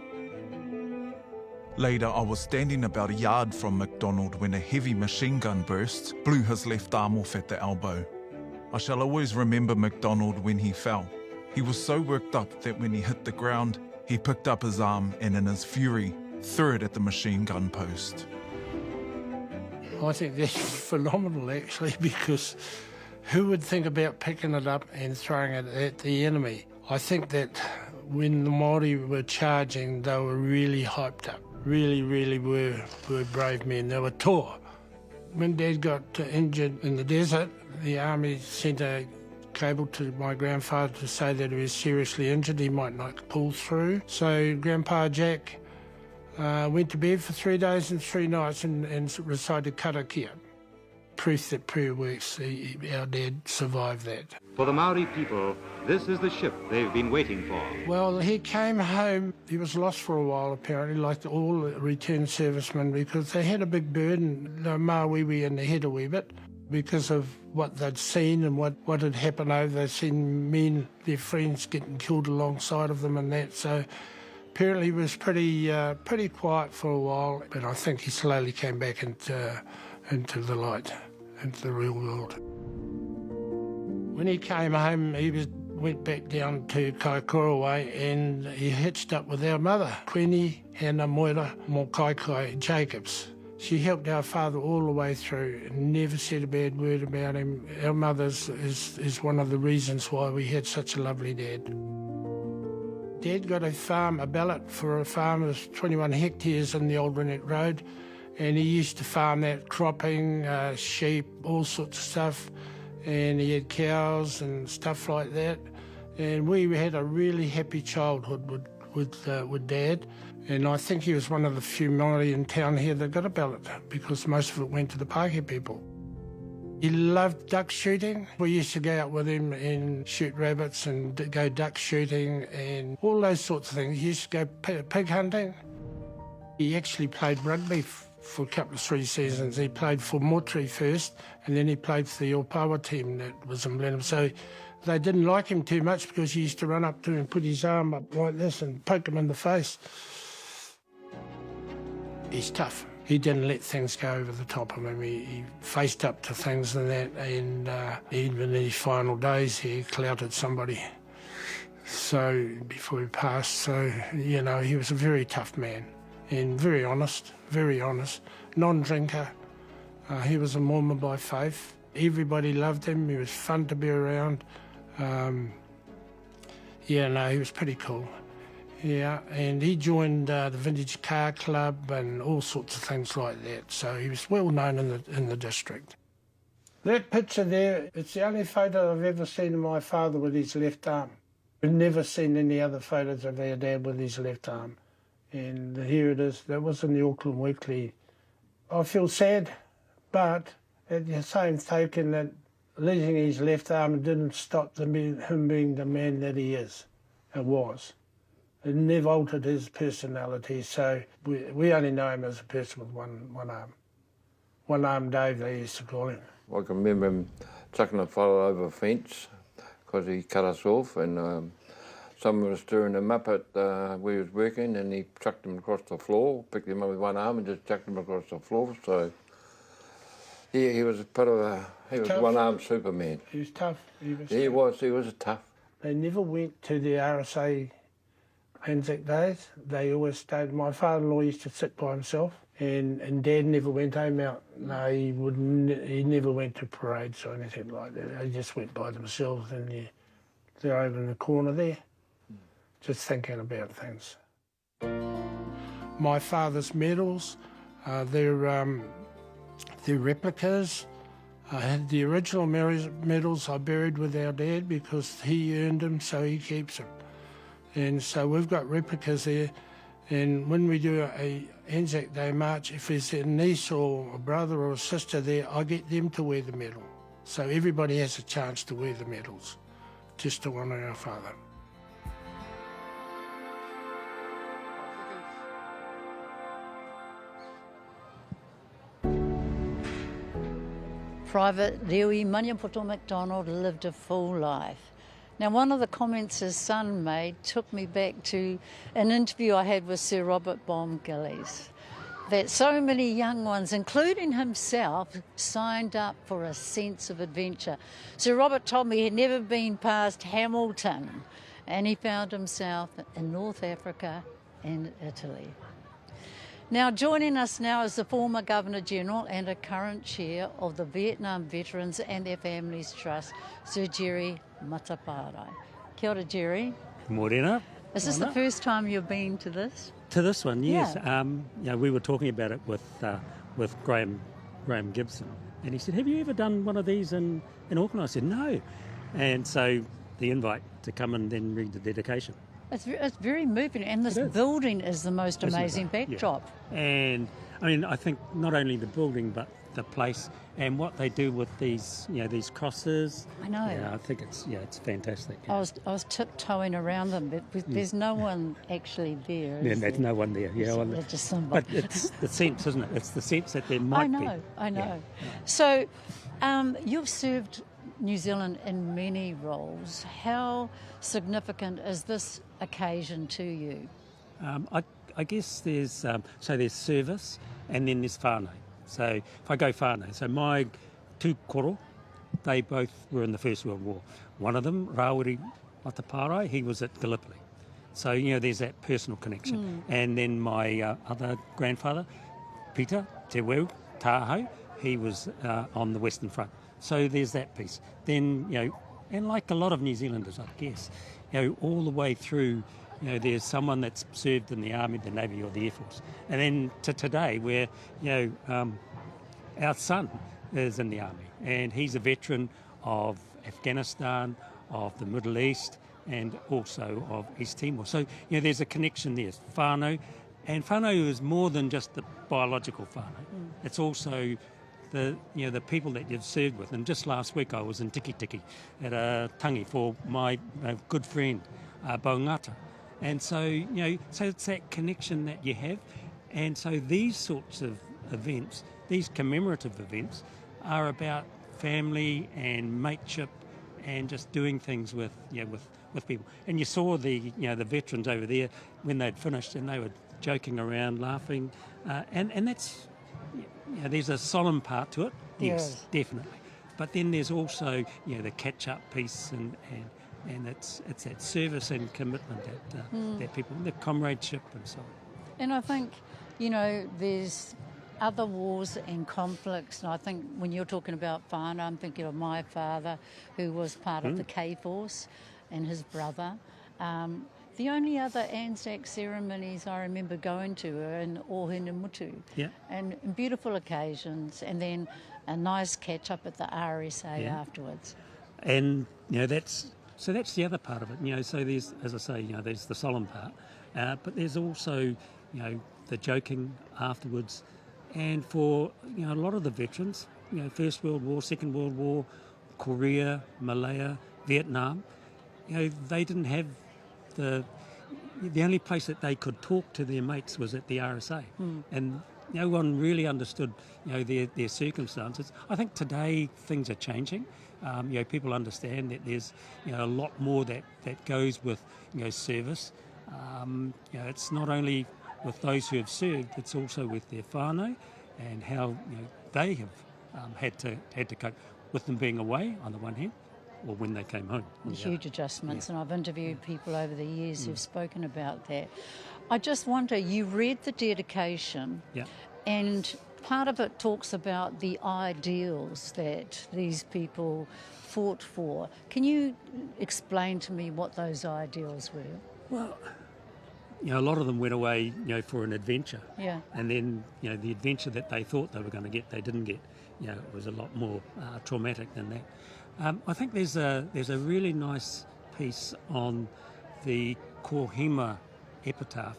Later, I was standing about a yard from Macdonald when a heavy machine gun burst blew his left arm off at the elbow. I shall always remember Macdonald when he fell. He was so worked up that when he hit the ground, he picked up his arm and in his fury, threw it at the machine gun post. I think that's phenomenal, actually, because who would think about picking it up and throwing it at the enemy? I think that when the Māori were charging, they were really hyped up. Really were brave men. They were tall. When Dad got injured in the desert, the army sent a cable to my grandfather to say that he was seriously injured, he might not pull through. So Grandpa Jack went to bed for 3 days and 3 nights and recited karakia. proof that prayer works. Our dad survived that. For the Maori people, this is the ship they've been waiting for. Well, he came home. He was lost for a while, apparently, like all returned servicemen, because they had a big burden, the Māori in the head a wee bit, because of what they'd seen and what had happened over. They'd seen men, their friends, getting killed alongside of them and that. So apparently he was pretty quiet for a while, but I think he slowly came back into the light, into the real world. When he came home, he went back down to Kaikoura way and he hitched up with our mother, Queenie Hannah Moira Mokaikai Jacobs. She helped our father all the way through and never said a bad word about him. Our mother is one of the reasons why we had such a lovely dad. Dad got a farm, a ballot for a farm of 21 hectares in the Old Rennet Road, and he used to farm that, cropping, sheep, all sorts of stuff, and he had cows and stuff like that. And we had a really happy childhood with Dad, and I think he was one of the few Māori in town here that got a ballot, because most of it went to the Pākehā people. He loved duck shooting. We used to go out with him and shoot rabbits and go duck shooting and all those sorts of things. He used to go pig hunting. He actually played rugby for a couple of 3 seasons. He played for Motri first, and then he played for the Opawa team that was in Blenheim. So they didn't like him too much because he used to run up to him and put his arm up like this and poke him in the face. He's tough. He didn't let things go over the top of him. He faced up to things and that, and even in his final days, he clouted somebody. So before he passed, so you know, he was a very tough man and very honest, non-drinker. He was a Mormon by faith. Everybody loved him. He was fun to be around. He was pretty cool. Yeah, and he joined the Vintage Car Club and all sorts of things like that. So he was well known in the district. That picture there, it's the only photo I've ever seen of my father with his left arm. I've never seen any other photos of our dad with his left arm. And here it is. That was in the Auckland Weekly. I feel sad, but at the same token, that losing his left arm didn't stop him being the man that he is and was. It never altered his personality, so we only know him as a person with one arm. One-arm Dave, they used to call him. I can remember him chucking a fellow over a fence because he cut us off, and someone was stirring him up at where he was working, and he chucked him across the floor, picked him up with one arm and just chucked him across the floor. So he was one-armed Superman. He was tough. He was tough. They never went to the RSA Anzac days. They always stayed. My father-in-law used to sit by himself, and Dad never went home out. No, he wouldn't. He never went to parades or anything like that. They just went by themselves, and they're over in the corner there, just thinking about things. My father's medals, they're replicas. I had the original medals I buried with our dad because he earned them, so he keeps them. And so we've got replicas there, and when we do a Anzac Day march, if there's a niece or a brother or a sister there, I get them to wear the medal. So everybody has a chance to wear the medals, just to honour our father. Private Dave Macdonald lived a full life. Now, one of the comments his son made took me back to an interview I had with Sir Robert Bomb Gillies, that so many young ones, including himself, signed up for a sense of adventure. Sir Robert told me he'd never been past Hamilton, and he found himself in North Africa and Italy. Now, joining us now is the former Governor-General and a current chair of the Vietnam Veterans and Their Families Trust, Sir Jerry Mateparae. Kia ora, Jerry. Morena. Is this the first time you've been to this? To this one, yes. Yeah. We were talking about it with Graham Gibson, and he said, "Have you ever done one of these in Auckland?" I said, "No," and so the invite to come and then read the dedication. It's very moving, and this building is the most amazing backdrop. Yeah. And I mean, I think not only the building, but the place and what they do with these, these crosses. I know. Yeah, I think it's fantastic. I was tiptoeing around them, but there's no one actually there. Yeah, there's no one there. Yeah, It's just symbol. but it's the sense, isn't it? It's the sense that there might be. I know. Yeah. So, you've served New Zealand in many roles. How significant is this occasion to you? I guess there's there's service and then there's whānau. So if I go whānau, so my two koro, they both were in the First World War. One of them, Rangi Mateparae, he was at Gallipoli. So, there's that personal connection. And then my other grandfather, Peter Te Weu Tāhau, he was on the Western Front. So there's that piece. Then, and like a lot of New Zealanders, I guess, all the way through, there's someone that's served in the Army, the Navy or the Air Force. And then to today where, our son is in the Army and he's a veteran of Afghanistan, of the Middle East and also of East Timor. So, there's a connection there. Whānau, and whānau is more than just the biological whānau. It's also the people that you've served with. And just last week I was in Tiki Tiki at a tangi for my good friend, Baungata. And so, so it's that connection that you have. And so these sorts of events, these commemorative events, are about family and mateship and just doing things with people. And you saw the veterans over there when they'd finished and they were joking around, laughing. And that's, there's a solemn part to it, yes, definitely. But then there's also, the catch-up piece and it's that service and commitment that people, the comradeship and so on. And I think, there's other wars and conflicts, and I think when you're talking about whānau, I'm thinking of my father, who was part of the K-Force, and his brother. The only other Anzac ceremonies I remember going to were in Ohinemutu, and beautiful occasions, and then a nice catch-up at the RSA afterwards. And, that's the other part of it. So there's, as I say, there's the solemn part, but there's also, the joking afterwards. And for, a lot of the veterans, First World War, Second World War, Korea, Malaya, Vietnam, they didn't have the only place that they could talk to their mates was at the RSA. And no one really understood, their circumstances. I think today things are changing. People understand that there's, a lot more that goes with, service. It's not only with those who have served, it's also with their whānau and how, they have had to cope with them being away on the one hand, or when they came home. Huge adjustments, and I've interviewed people over the years who've spoken about that. I just wonder, you read the dedication, and part of it talks about the ideals that these people fought for. Can you explain to me what those ideals were? Well, a lot of them went away, for an adventure. And then, the adventure that they thought they were going to get, they didn't get. It was a lot more traumatic than that. I think there's a really nice piece on the Kohima epitaph,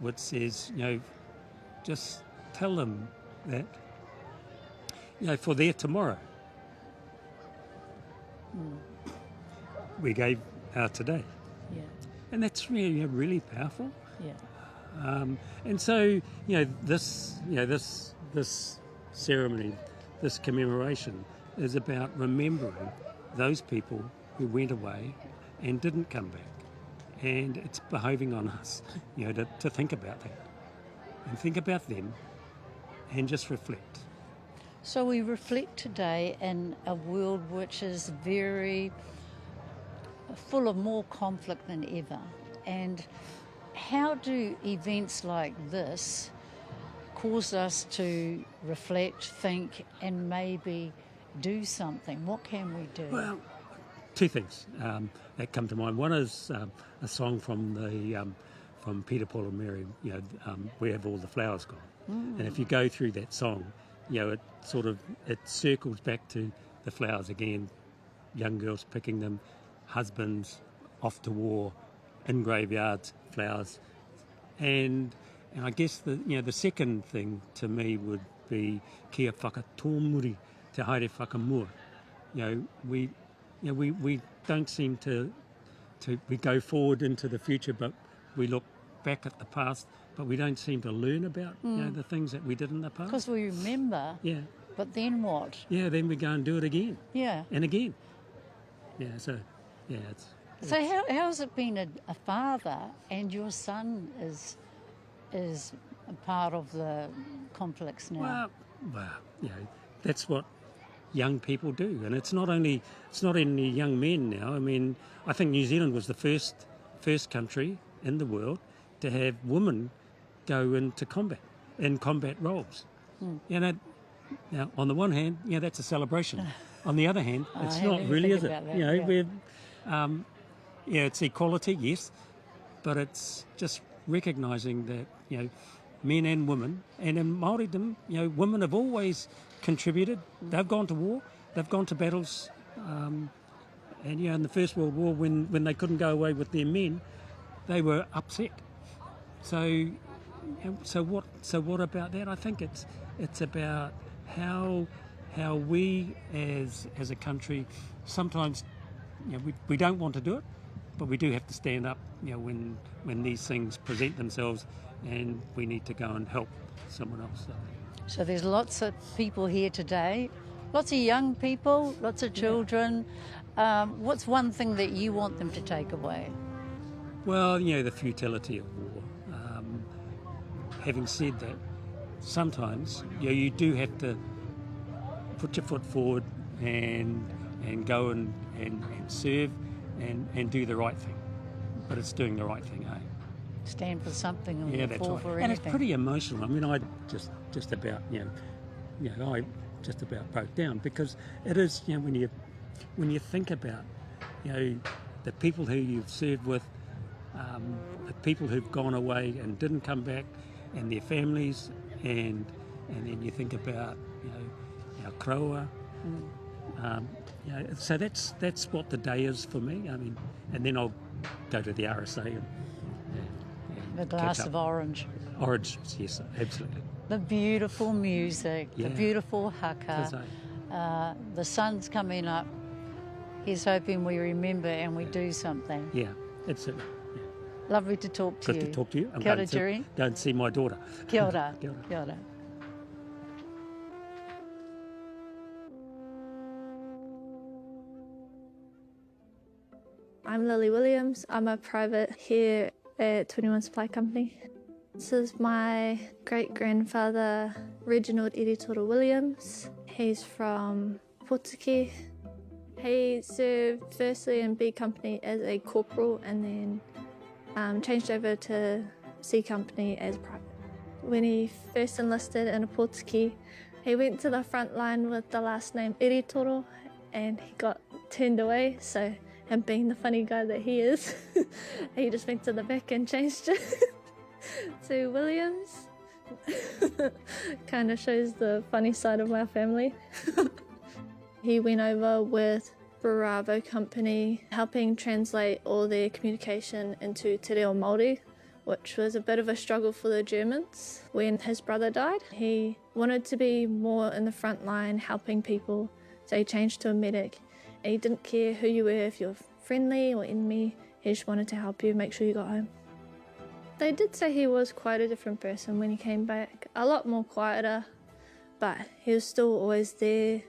which says, just tell them that, for their tomorrow, we gave our today. And that's really powerful. And so, this ceremony, this commemoration, is about remembering those people who went away and didn't come back. And it's behoving on us, to think about that and think about them and just reflect. So we reflect today in a world which is very full of more conflict than ever. And how do events like this cause us to reflect, think, and maybe do something? What can we do? Well, two things that come to mind. One is a song from from Peter, Paul and Mary, Where Have All the Flowers Gone? And if you go through that song, it circles back to the flowers again, young girls picking them, husbands off to war, in graveyards, flowers. And I guess the second thing to me would be kia whakatōmuri te haere whakamua. We don't seem to we go forward into the future, but we look back at the past, but we don't seem to learn about the things that we did in the past. Because we remember. Yeah. But then what? Yeah, then we go and do it again. Yeah. And again. Yeah, so, yeah, it's... So how's it been a father and your son is a part of the conflicts now? Well, that's what young people do, and it's not only young men now. I mean, I think New Zealand was the first country in the world to have women go into combat, in combat roles. Now, on the one hand, that's a celebration. On the other hand, it's not really, is it? It's equality, yes, but it's just recognising that, men and women, and in Māoridom, women have always contributed. They've gone to war, they've gone to battles, and in the First World War, when they couldn't go away with their men, they were upset. So what about that? I think it's about how we as a country sometimes we don't want to do it, but we do have to stand up when these things present themselves, and we need to go and help someone else. So there's lots of people here today, lots of young people, lots of children. What's one thing that you want them to take away? Well, the futility of war. Having said that, sometimes you do have to put your foot forward and go and serve and do the right thing. But it's doing the right thing, eh? Stand for something and that's fall right. for And anything. it's pretty emotional. I mean, I just about I just about broke down, because it is when you think about the people who you've served with, the people who've gone away and didn't come back, and their families, and then you think about our kraua. So that's what the day is for me. I mean, and then I'll go to the RSA and the glass of orange. Orange, yes, absolutely. The beautiful music, the beautiful haka. The sun's coming up. He's hoping we remember and we do something. Yeah, absolutely. Lovely to talk to you. Good to talk to you. Kia ora, Jerry. Go and see my daughter. Kia ora. Kia ora. Kia ora. I'm Lily Williams. I'm a private here at 21 Supply Company. This is my great-grandfather, Reginald Eritoro Williams. He's from Potiki. He served firstly in B Company as a corporal and then changed over to C Company as private. When he first enlisted in a Potiki, he went to the front line with the last name Eritoro and he got turned away, so and being the funny guy that he is, he just went to the back and changed it to Williams. Kind of shows the funny side of my family. He went over with Bravo Company, helping translate all their communication into Te Reo Māori, which was a bit of a struggle for the Germans. When his brother died, he wanted to be more in the front line, helping people, so he changed to a medic. And he didn't care who you were, if you're friendly or enemy, he just wanted to help you, make sure you got home. They did say he was quite a different person when he came back, a lot more quieter, but he was still always there,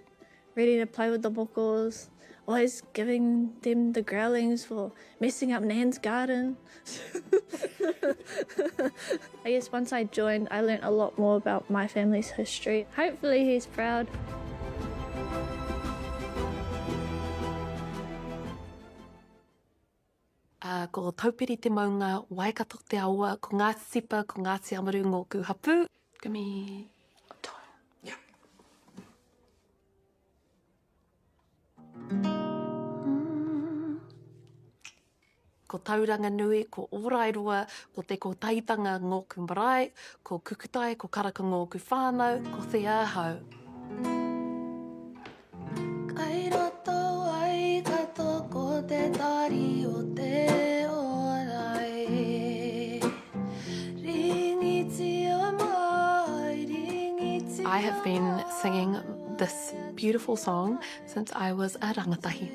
ready to play with the mokos, always giving them the growlings for messing up Nan's garden. I guess once I joined, I learnt a lot more about my family's history. Hopefully he's proud. Ko taupiri te maunga waikato te aua, ko Ngāti Sipa, ko Ngāti Amaru ngōku hapu. Kami... Yeah. Ko tauranga nui, ko ōrairua, ko te Kotahitanga ngōku marae, ko kukutai, ko karaka ngōku whānau, ko te āhau. Kai roto ai kato ko te tari o te ōrai. Ringiti o mai, ringiti I have been singing this beautiful song since I was a rangatahi.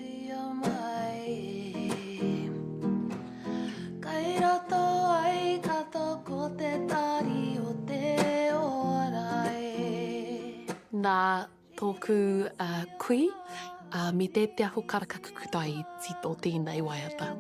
Nā tōku kui, mi te te aho karaka kukutai tito tēnei waiata.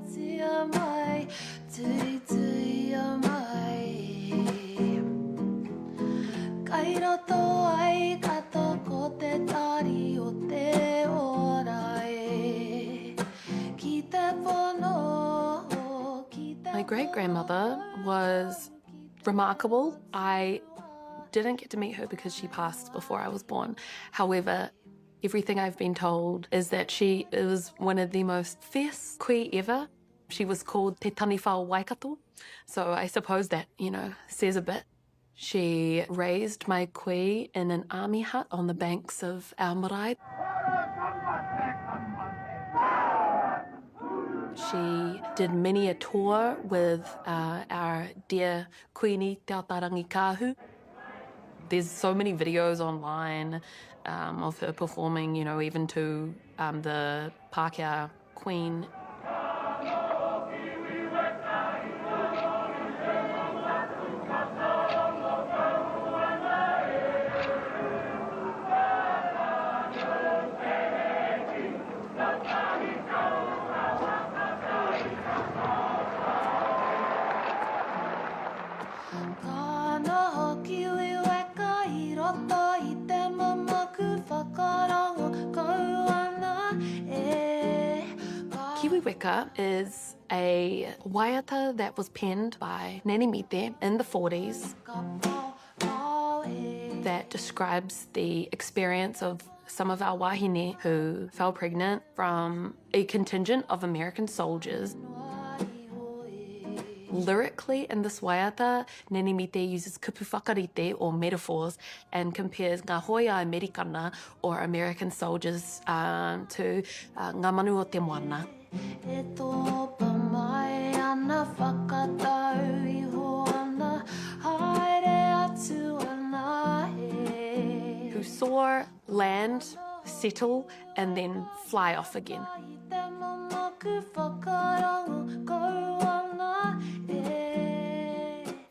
My great-grandmother was remarkable. I didn't get to meet her because she passed before I was born. However, everything I've been told is that she was one of the most fierce kui ever. She was called Te Taniwhao Waikato, so I suppose that, says a bit. She raised my kui in an army hut on the banks of our marae. She did many a tour with our dear kuini Te Aotarangi Kāhu. There's so many videos online of her performing, even to the Pākehā Queen. Kiwiweka is a waiata that was penned by Nani Mite in the 40s that describes the experience of some of our wahine who fell pregnant from a contingent of American soldiers. Lyrically, in this waiata, Nani Mite uses kupu whakarite, or metaphors, and compares ngā hoia Amerikana, or American soldiers, to ngā manu o te moana. Who saw land settle and then fly off again.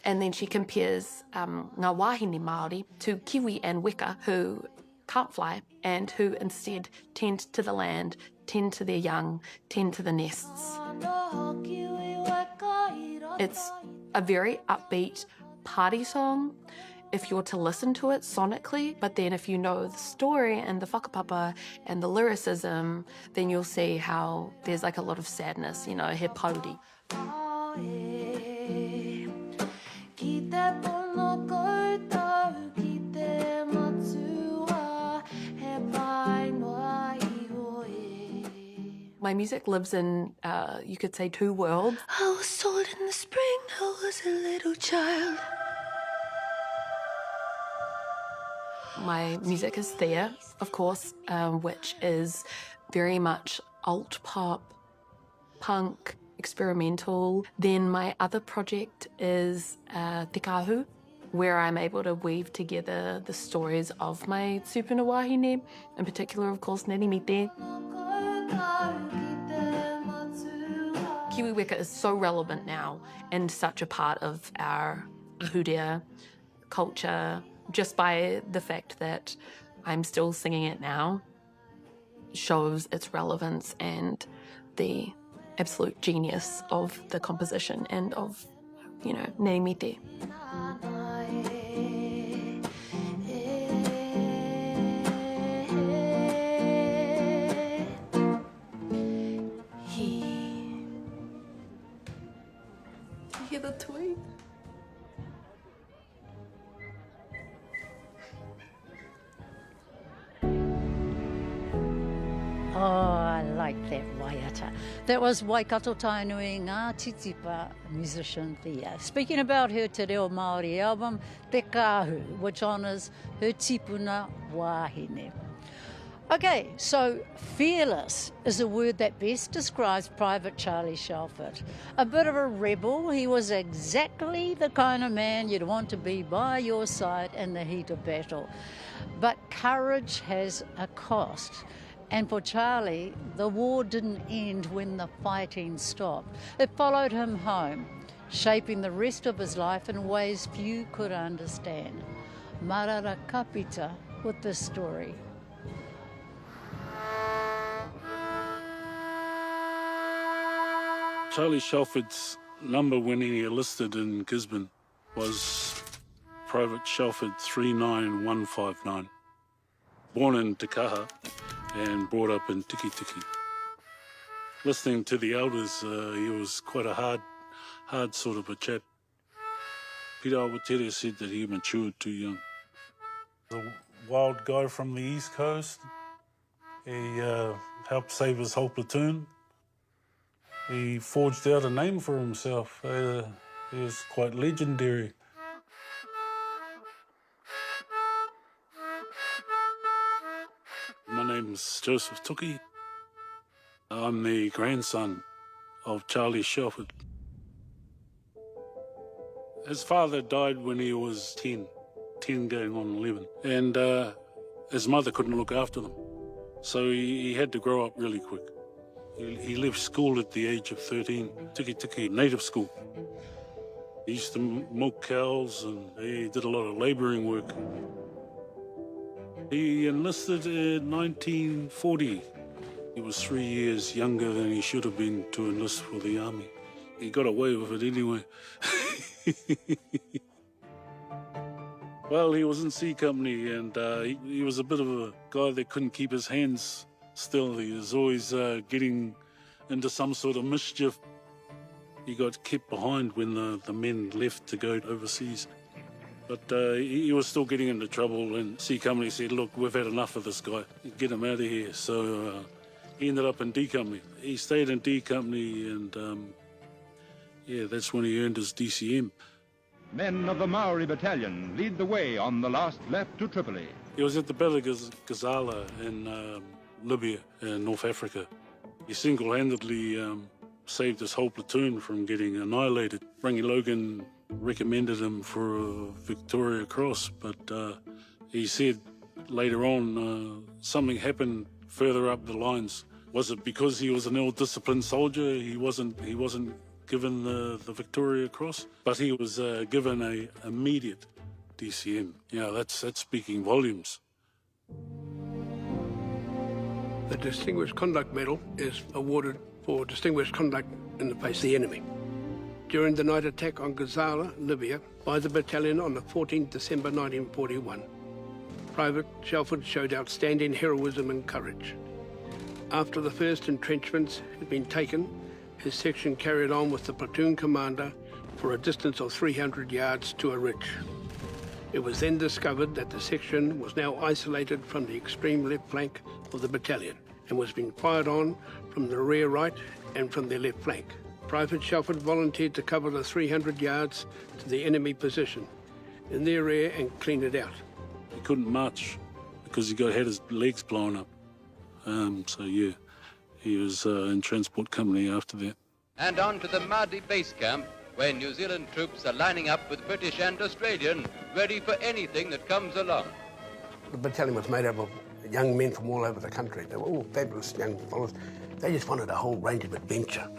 And then she compares ngā wahine Māori to Kiwi and Weka, who can't fly and who instead tend to the land, tend to their young, tend to the nests. It's a very upbeat party song if you're to listen to it sonically, but then if you know the story and the whakapapa and the lyricism, then you'll see how there's like a lot of sadness, he pauri. My music lives in, you could say, two worlds. I was told in the spring I was a little child. My music is there, of course, which is very much alt pop, punk, experimental. Then my other project is Te Kāhu, where I'm able to weave together the stories of my tupuna wahine, in particular, of course, Nani Mite. Kiwiweka is so relevant now and such a part of our ahurea culture, just by the fact that I'm still singing it now shows its relevance and the absolute genius of the composition and of, Nani Mite. Hear the tweet? Oh, I like that waiata. That was Waikato Tainui Ngā Titipa musician Thea. Speaking about her Te Reo Māori album, Te Kāhu, which honours her tipuna wahine. Okay, so fearless is a word that best describes Private Charlie Shelford. A bit of a rebel, he was exactly the kind of man you'd want to be by your side in the heat of battle. But courage has a cost. And for Charlie, the war didn't end when the fighting stopped. It followed him home, shaping the rest of his life in ways few could understand. Marara Kapita with this story. Charlie Shelford's number when he enlisted in Gisborne was Private Shelford 39159. Born in Te Kaha and brought up in Tiki Tiki. Listening to the elders, he was quite a hard sort of a chap. Peter Awatere said that he matured too young. The wild guy from the East Coast. He helped save his whole platoon. He forged out a name for himself. He was quite legendary. My name's Joseph Tuki. I'm the grandson of Charlie Shelford. His father died when he was 10 going on 11, and his mother couldn't look after them. So he had to grow up really quick. He left school at the age of 13, Tiki Tiki, native school. He used to milk cows and he did a lot of labouring work. He enlisted in 1940. He was 3 years younger than he should have been to enlist for the army. He got away with it anyway. Well, he was in C Company and he was a bit of a guy that couldn't keep his hands still. He was always getting into some sort of mischief. He got kept behind when the men left to go overseas. But he was still getting into trouble, and C Company said, look, we've had enough of this guy. Get him out of here. So he ended up in D Company. He stayed in D Company, and yeah, that's when he earned his DCM. Men of the Maori battalion lead the way on the last lap to Tripoli. He was at the Battle of Gazala in Libya, North Africa. He single-handedly saved his whole platoon from getting annihilated. Rangi Logan recommended him for a Victoria Cross, but he said later on something happened further up the lines. Was it because he was an ill-disciplined soldier? He wasn't given the Victoria Cross, but he was given an immediate DCM. Yeah, that's speaking volumes. The Distinguished Conduct Medal is awarded for distinguished conduct in the face of the enemy. During the night attack on Gazala, Libya, by the battalion on the 14th December 1941, Private Shelford showed outstanding heroism and courage. After the first entrenchments had been taken, his section carried on with the platoon commander for a distance of 300 yards to a ridge. It was then discovered that the section was now isolated from the extreme left flank of the battalion and was being fired on from the rear right and from their left flank. Private Shelford volunteered to cover the 300 yards to the enemy position in their rear and clean it out. He couldn't march because had his legs blown up. So yeah, he was in transport company after that. And on to the Māori base camp, where New Zealand troops are lining up with British and Australian, ready for anything that comes along. The battalion was made up of young men from all over the country. They were all fabulous young fellows. They just wanted a whole range of adventure.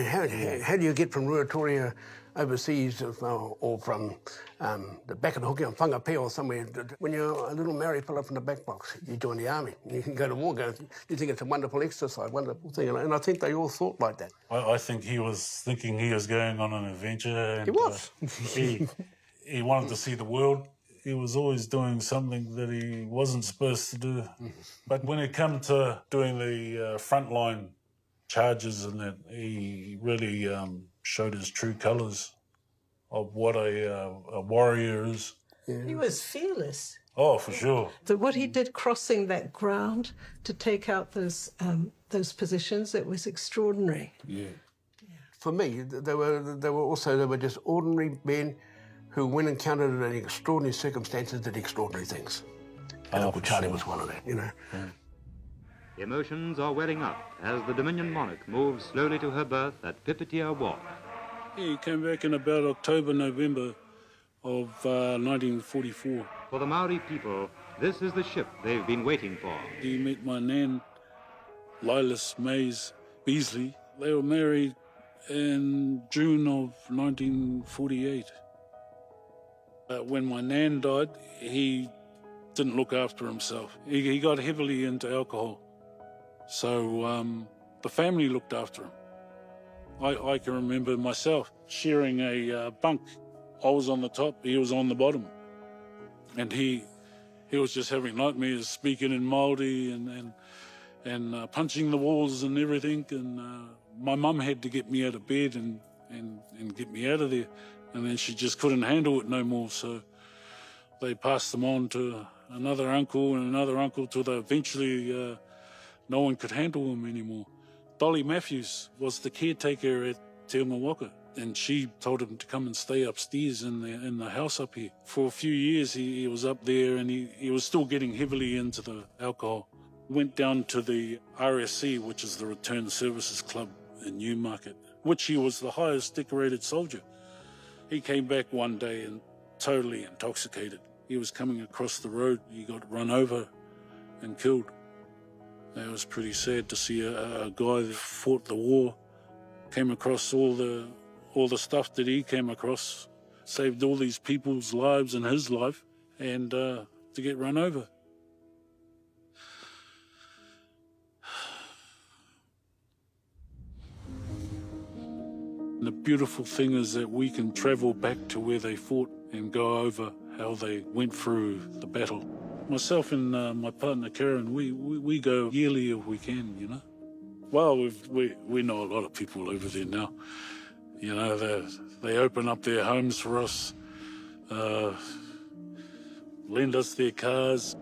How do you get from Ruatoria overseas or from the back of the Hoki on Whangape or somewhere? When you're a little Maori fellow from the back box, you join the army. You can go to war. You think it's a wonderful exercise, wonderful thing. And I think they all thought like that. I think he was thinking he was going on an adventure. And, he was. He wanted to see the world. He was always doing something that he wasn't supposed to do. But when it came to doing the frontline charges and that, he really showed his true colours of what a warrior is. He was fearless. Oh, for sure. What he did crossing that ground to take out those positions, it was extraordinary. Yeah. For me, they were just ordinary men who, when encountered in extraordinary circumstances, did extraordinary things. And Uncle Charlie was one of them, you know. Emotions are welling up as the Dominion monarch moves slowly to her berth at Pipitea Wharf. He came back in about October, November of 1944. For the Maori people, this is the ship they've been waiting for. He met my nan, Lilas Mays Beasley. They were married in June of 1948. When my nan died, he didn't look after himself. He got heavily into alcohol. So the family looked after him. I can remember myself sharing a bunk. I was on the top, he was on the bottom. And he was just having nightmares, speaking in Māori and punching the walls and everything. And my mum had to get me out of bed and get me out of there. And then she just couldn't handle it no more. So they passed them on to another uncle and another uncle till they eventually no one could handle him anymore. Dolly Matthews was the caretaker at Te Waka, and she told him to come and stay upstairs in the house up here. For a few years he was up there, and he was still getting heavily into the alcohol. Went down to the RSC, which is the Return Services Club in Newmarket, which he was the highest decorated soldier. He came back one day and totally intoxicated. He was coming across the road, he got run over and killed. It was pretty sad to see a guy that fought the war, came across all the stuff that he came across, saved all these people's lives and his life, and to get run over. And the beautiful thing is that we can travel back to where they fought and go over how they went through the battle. Myself and my partner Karen, we go yearly if we can, you know. Well, we know a lot of people over there now. You know, they open up their homes for us, lend us their cars.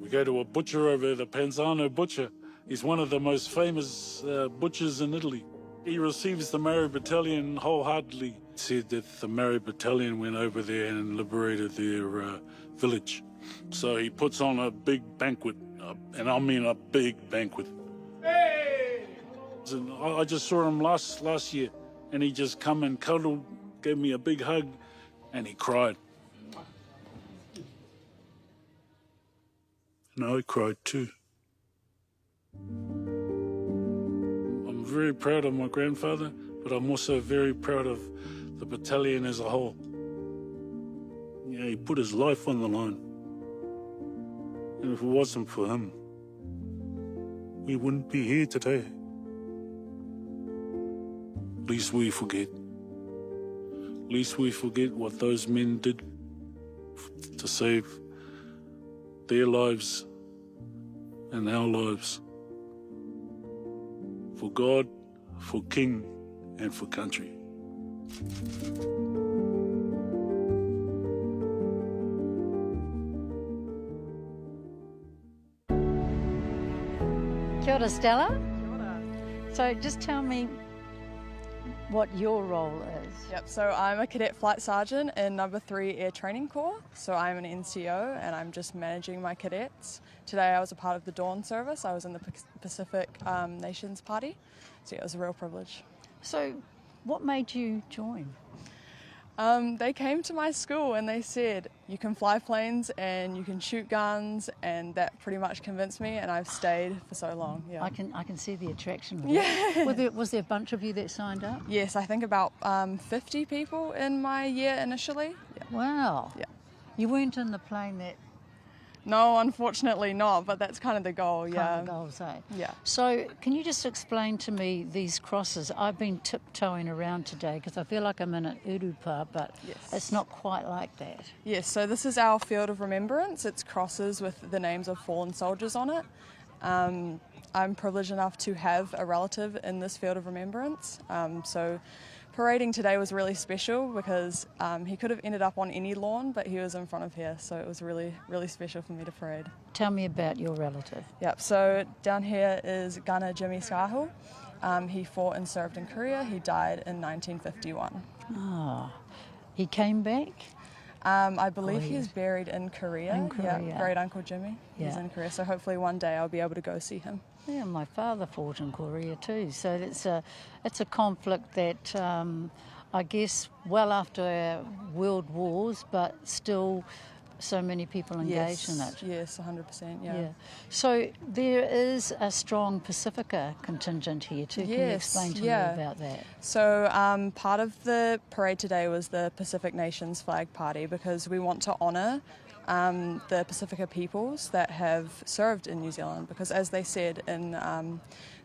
We go to a butcher over there, the Panzano butcher. He's one of the most famous butchers in Italy. He receives the Maori Battalion wholeheartedly. He said that the Maori Battalion went over there and liberated their village. So he puts on a big banquet, and I mean a big banquet. Hey! And I just saw him last year, and he just come and cuddled, gave me a big hug, and he cried. And I cried too. I'm very proud of my grandfather, but I'm also very proud of the battalion as a whole. Yeah, he put his life on the line. And if it wasn't for him, we wouldn't be here today. Least we forget. Least we forget what those men did to save their lives and our lives. For God, for King, and for country. Kia ora, Stella. Kia ora. So just tell me what your role is. Yep, so I'm a cadet flight sergeant in No. 3 Air Training Corps. So I'm an NCO and I'm just managing my cadets. Today I was a part of the Dawn service. I was in the Pacific Nations Party. So yeah, it was a real privilege. So what made you join? They came to my school and they said, you can fly planes and you can shoot guns, and that pretty much convinced me, and I've stayed for so long. Yeah. I can see the attraction. With yeah. Was there a bunch of you that signed up? Yes, I think about 50 people in my year initially. Yeah. Wow. Yeah. You weren't in the plane that... No, unfortunately not, but that's kind of the goal, yeah. Kind of the goals, eh? Yeah. So can you just explain to me these crosses? I've been tiptoeing around today because I feel like I'm in an urupa, but yes. It's not quite like that. Yes, so this is our field of remembrance. It's crosses with the names of fallen soldiers on it. I'm privileged enough to have a relative in this field of remembrance. So parading today was really special because he could have ended up on any lawn, but he was in front of here, so it was really, really special for me to parade. Tell me about your relative. Yep, so down here is Gunner Jimmy Skahu. He fought and served in Korea. He died in 1951. Ah, he came back? I believe Oh, he's buried in Korea. In Korea. Yeah, great uncle Jimmy. He's Yeah. in Korea, so hopefully one day I'll be able to go see him. Yeah, my father fought in Korea too, so it's a conflict that I guess well after our world wars, but still so many people engaged in it. Yes, 100%, yeah. So there is a strong Pacifica contingent here too. Can you explain to me about that? So part of the parade today was the Pacific Nations flag party because we want to honour the Pacifica peoples that have served in New Zealand, because as they said in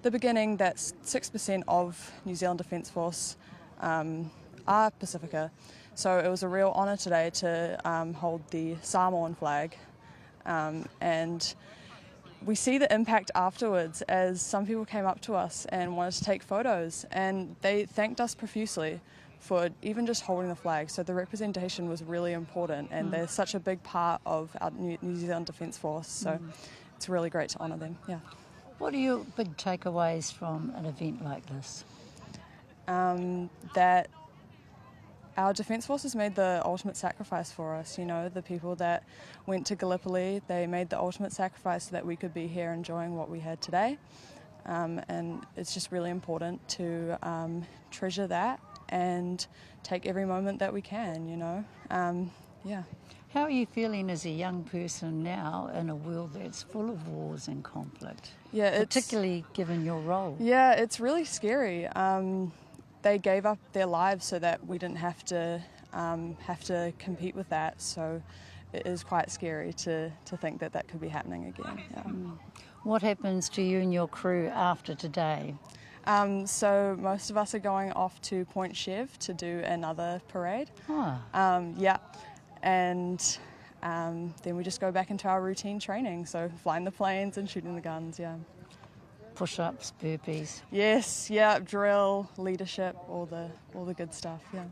the beginning, that 6% of New Zealand Defence Force are Pacifica. So it was a real honour today to hold the Samoan flag, and we see the impact afterwards as some people came up to us and wanted to take photos, and they thanked us profusely for even just holding the flag. So the representation was really important, and they're such a big part of our New Zealand Defence Force, so it's really great to honour them. Yeah. What are your big takeaways from an event like this? That our Defence Force has made the ultimate sacrifice for us. You know, the people that went to Gallipoli, they made the ultimate sacrifice so that we could be here enjoying what we had today. And it's just really important to treasure that and take every moment that we can, you know. Yeah. How are you feeling as a young person now in a world that's full of wars and conflict? Yeah, particularly given your role. Yeah, it's really scary. They gave up their lives so that we didn't have to compete with that. So it is quite scary to think that that could be happening again. Yeah. What happens to you and your crew after today? So most of us are going off to Point Chev to do another parade. Yeah, and then we just go back into our routine training. So flying the planes and shooting the guns. Yeah. Push-ups, burpees. Yes, yeah, drill, leadership, all the good stuff, yeah.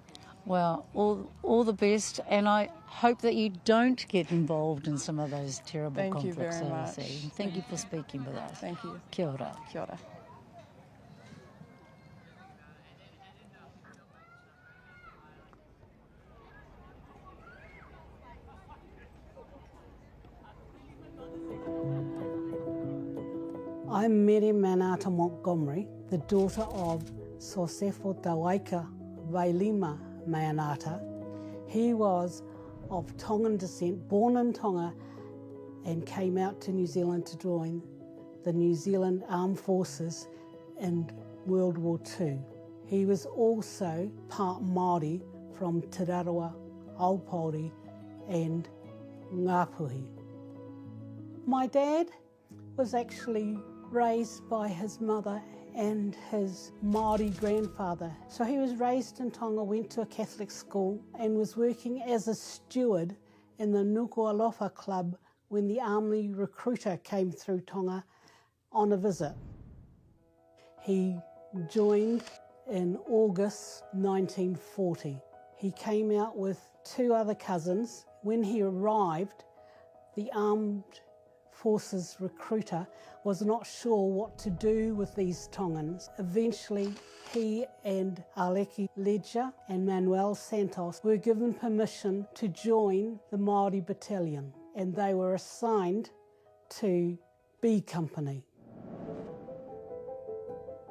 Well, all the best, and I hope that you don't get involved in some of those terrible conflicts. Thank you very much. Thank you for speaking with us. Thank you. Kia ora. Kia ora. I'm Mere Manata Montgomery, the daughter of Sosefo Tawaika Vailima Manata. He was of Tongan descent, born in Tonga, and came out to New Zealand to join the New Zealand Armed Forces in World War II. He was also part Māori from Te Raroa, Aupori and Ngāpuhi. My dad was actually raised by his mother and his Māori grandfather. So he was raised in Tonga, went to a Catholic school and was working as a steward in the Nuku'alofa Club when the army recruiter came through Tonga on a visit. He joined in August 1940. He came out with 2 other cousins. When he arrived, the armed forces recruiter was not sure what to do with these Tongans. Eventually, he and Aleki Ledger and Manuel Santos were given permission to join the Māori battalion, and they were assigned to B Company.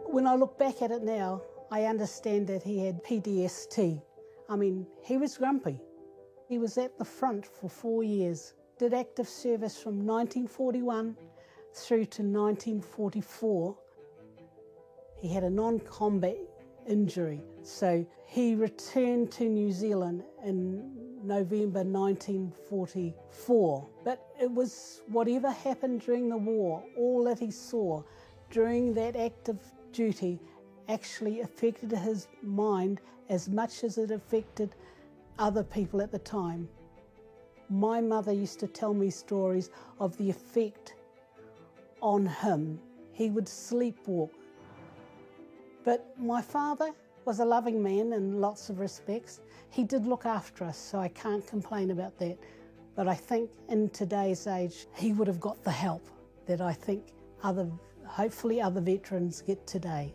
When I look back at it now, I understand that he had PTSD. I mean, he was grumpy. He was at the front for 4 years. Did active service from 1941 through to 1944. He had a non-combat injury, so he returned to New Zealand in November 1944. But it was whatever happened during the war, all that he saw during that active duty actually affected his mind as much as it affected other people at the time. My mother used to tell me stories of the effect on him. He would sleepwalk. But my father was a loving man in lots of respects. He did look after us, so I can't complain about that. But I think in today's age, he would have got the help that I think hopefully other veterans get today.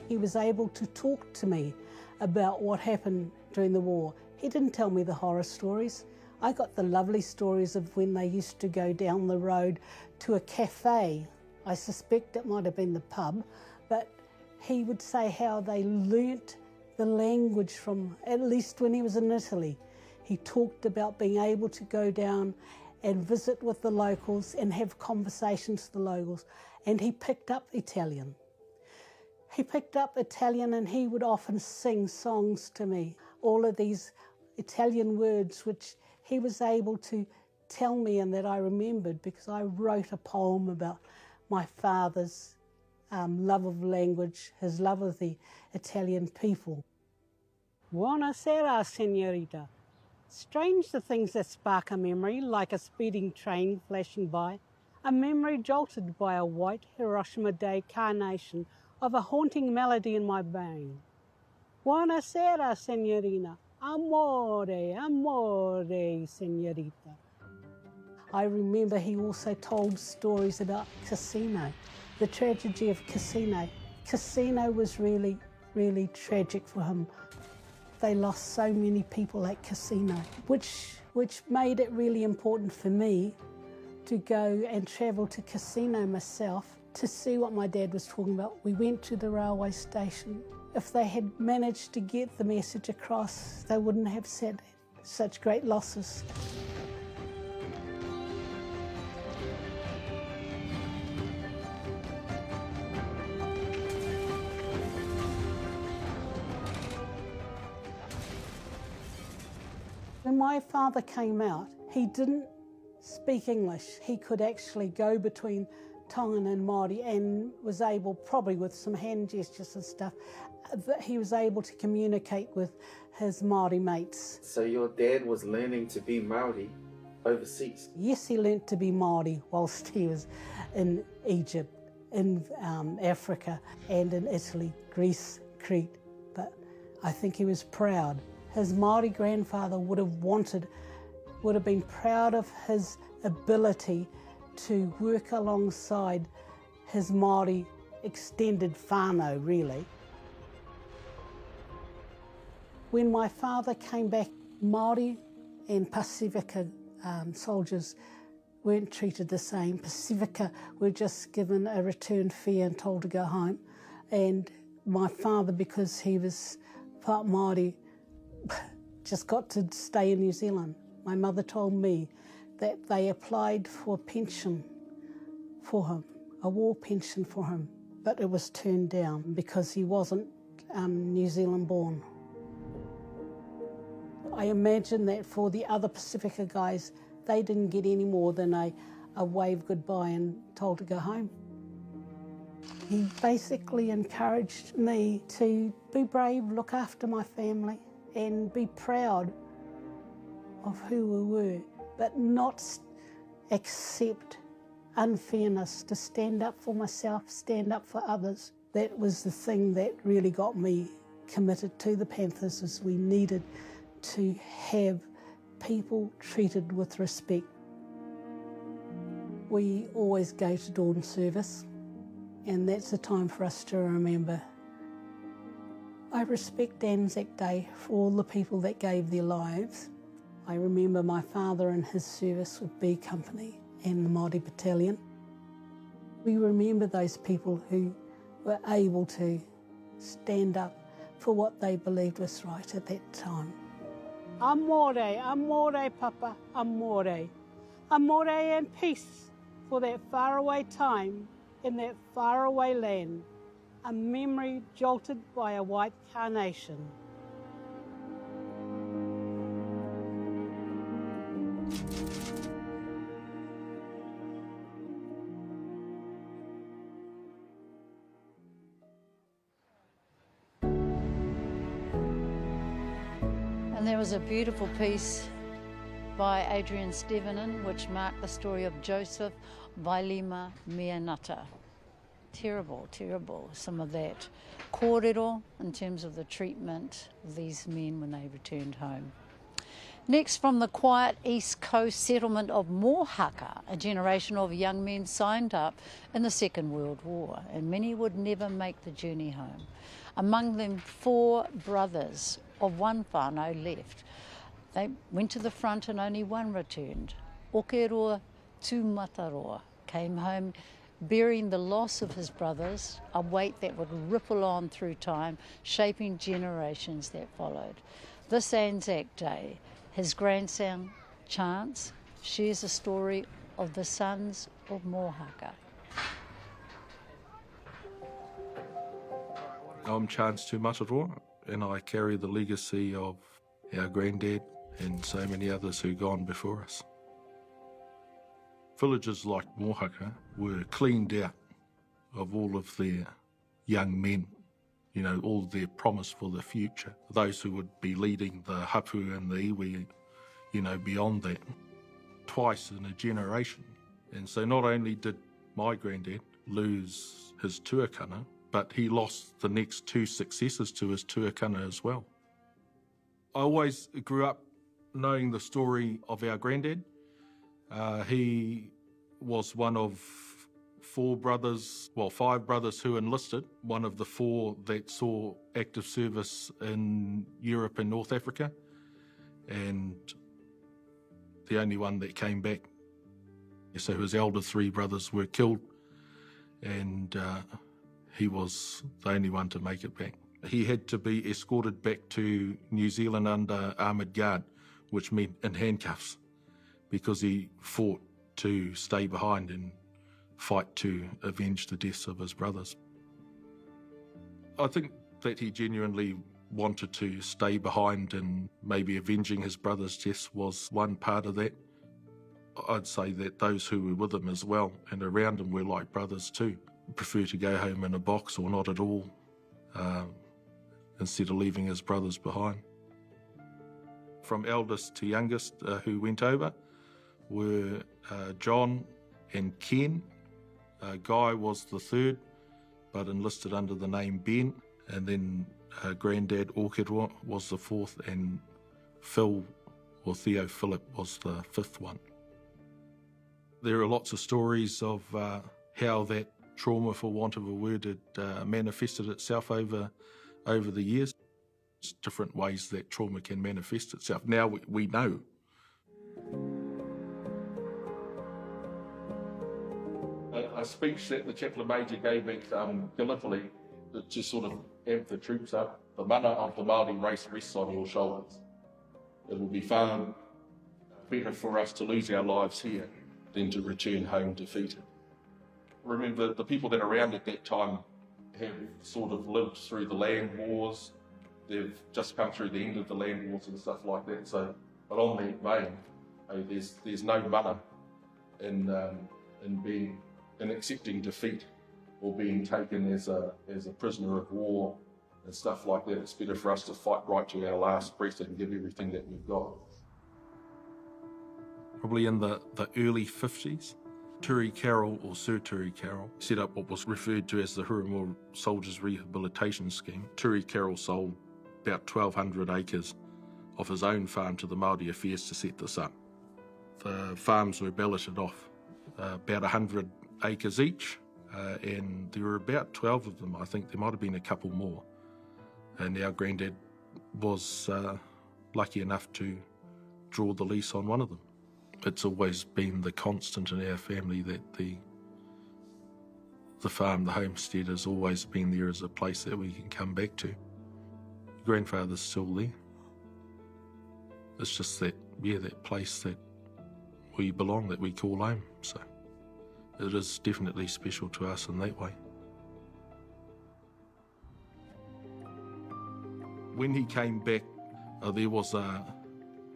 He was able to talk to me about what happened during the war. He didn't tell me the horror stories. I got the lovely stories of when they used to go down the road to a cafe. I suspect it might have been the pub, but he would say how they learnt the language from, at least when he was in Italy. He talked about being able to go down and visit with the locals and have conversations with the locals, and he picked up Italian. He picked up Italian and he would often sing songs to me, all of these Italian words which he was able to tell me and that I remembered because I wrote a poem about my father's love of language, his love of the Italian people. Buonasera, señorita. Strange the things that spark a memory, like a speeding train flashing by, a memory jolted by a white Hiroshima Day carnation of a haunting melody in my brain. Buonasera, señorina. Amore, amore, señorita. I remember he also told stories about Casino, the tragedy of Casino. Casino was really, really tragic for him. They lost so many people at Casino, which made it really important for me to go and travel to Casino myself to see what my dad was talking about. We went to the railway station. If they had managed to get the message across, they wouldn't have said such great losses. When my father came out, he didn't speak English. He could actually go between Tongan and Maori and was able, probably with some hand gestures and stuff, that he was able to communicate with his Maori mates. So your dad was learning to be Maori overseas? Yes, he learnt to be Maori whilst he was in Egypt, in Africa and in Italy, Greece, Crete, but I think he was proud. His Maori grandfather would have been proud of his ability to work alongside his Maori extended whānau, really. When my father came back, Maori and Pasifika soldiers weren't treated the same. Pasifika were just given a return fee and told to go home. And my father, because he was part Maori, just got to stay in New Zealand. My mother told me that they applied for a pension for him, a war pension for him, but it was turned down because he wasn't New Zealand born. I imagine that for the other Pasifika guys, they didn't get any more than a wave goodbye and told to go home. He basically encouraged me to be brave, look after my family, and be proud of who we were, but not accept unfairness, to stand up for myself, stand up for others. That was the thing that really got me committed to the Panthers, is we needed to have people treated with respect. We always go to dawn service, and that's a time for us to remember. I respect Anzac Day for all the people that gave their lives. I remember my father and his service with B Company and the Māori Battalion. We remember those people who were able to stand up for what they believed was right at that time. Amore, amore, papa, amore. Amore and peace for that faraway time in that faraway land. A memory jolted by a white carnation. And there was a beautiful piece by Adrian Stevenin which marked the story of Joseph Vailima Mianata. Terrible, terrible, some of that kōrero in terms of the treatment of these men when they returned home. Next, from the quiet East Coast settlement of Mohaka, a generation of young men signed up in the Second World War, and many would never make the journey home. Among them, 4 brothers of one whānau left. They went to the front and only one returned. Okeroa Tūmataroa came home bearing the loss of his brothers, a weight that would ripple on through time, shaping generations that followed. This Anzac Day, his grandson, Chance, shares a story of the sons of Mohaka. I'm Chance Tūmataroa, and I carry the legacy of our granddad and so many others who've gone before us. Villages like Mohaka were cleaned out of all of their young men, you know, all of their promise for the future. Those who would be leading the hapu and the iwi, you know, beyond that, twice in a generation. And so not only did my granddad lose his tuakana, but he lost the next two successors to his tuakana as well. I always grew up knowing the story of our granddad. He was one of five brothers who enlisted, one of the four that saw active service in Europe and North Africa, and the only one that came back. So his elder three brothers were killed, and he was the only one to make it back. He had to be escorted back to New Zealand under armoured guard, which meant in handcuffs, because he fought to stay behind and fight to avenge the deaths of his brothers. I think that he genuinely wanted to stay behind, and maybe avenging his brother's deaths was one part of that. I'd say that those who were with him as well and around him were like brothers too. Prefer to go home in a box or not at all, instead of leaving his brothers behind. From eldest to youngest who went over were John and Ken. Guy was the third, but enlisted under the name Ben, and then granddad Okeroa was the fourth, and Phil or Theo Philip was the fifth one. There are lots of stories of how that trauma, for want of a word, had manifested itself over the years. There's different ways that trauma can manifest itself. Now we know. A speech that the chaplain major gave at Gallipoli to sort of amp the troops up. The mana of the Māori race rests on your shoulders. It will be far better for us to lose our lives here than to return home defeated. Remember, the people that are around at that time have sort of lived through the land wars. They've just come through the end of the land wars and stuff like that. So, but on that vein, there's no mana in accepting defeat or being taken as a prisoner of war and stuff like that. It's better for us to fight right to our last breath and give everything that we've got. Probably in the early 50s, Turi Carroll, or Sir Turi Carroll, set up what was referred to as the Hurumua Soldiers Rehabilitation Scheme. Turi Carroll sold about 1,200 acres of his own farm to the Māori Affairs to set this up. The farms were balloted off, about 100 acres each, and there were about 12 of them. I think there might have been a couple more. And our granddad was lucky enough to draw the lease on one of them. It's always been the constant in our family that the farm, the homestead, has always been there as a place that we can come back to. Grandfather's still there. It's just that, that place that we belong, that we call home. So it is definitely special to us in that way. When he came back, there was a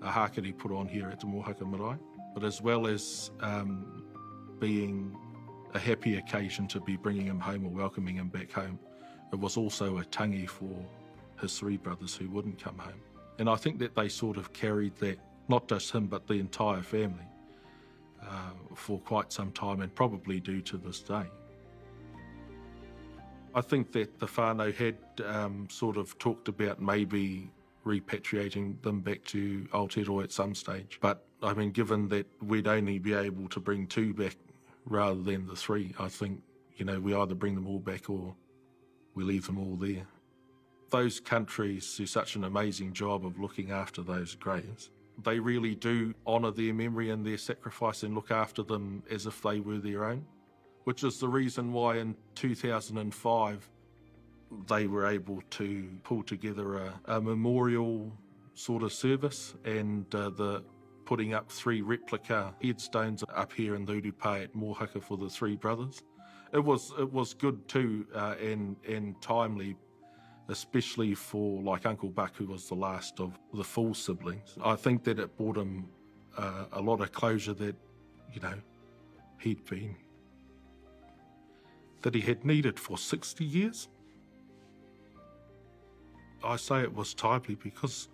hakari put on here at the Mohaka Marae, but as well as being a happy occasion to be bringing him home or welcoming him back home, it was also a tangi for his three brothers who wouldn't come home. And I think that they sort of carried that, not just him, but the entire family, for quite some time, and probably do to this day. I think that the whānau had sort of talked about maybe repatriating them back to Aotearoa at some stage. But, I mean, given that we'd only be able to bring two back rather than the three, I think, we either bring them all back or we leave them all there. Those countries do such an amazing job of looking after those graves. they really do honour their memory and their sacrifice and look after them as if they were their own, which is the reason why in 2005 they were able to pull together a memorial sort of service and the putting up 3 replica headstones up here in the Urupai at Mohaka for the 3 brothers. It was good too and timely, especially for like Uncle Buck, who was the last of the full siblings. I think that it brought him a lot of closure that, you know, that he had needed for 60 years. I say it was timely because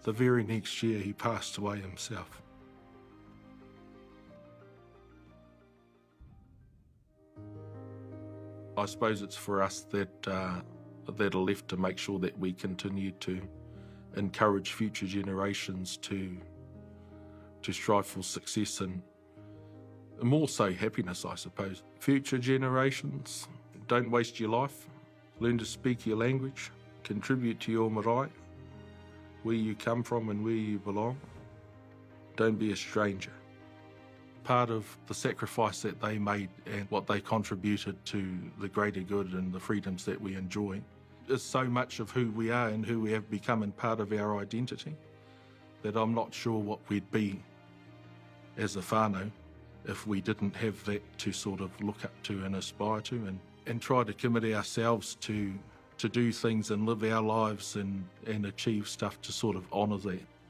the very next year he passed away himself. I suppose it's for us that are left to make sure that we continue to encourage future generations to strive for success and more so happiness, I suppose. Future generations, don't waste your life. Learn to speak your language. Contribute to your marae, where you come from and where you belong. Don't be a stranger. Part of the sacrifice that they made and what they contributed to the greater good and the freedoms that we enjoy is so much of who we are and who we have become and part of our identity that I'm not sure what we'd be as a whānau if we didn't have that to sort of look up to and aspire to and try to commit ourselves to do things and live our lives and achieve stuff to sort of honour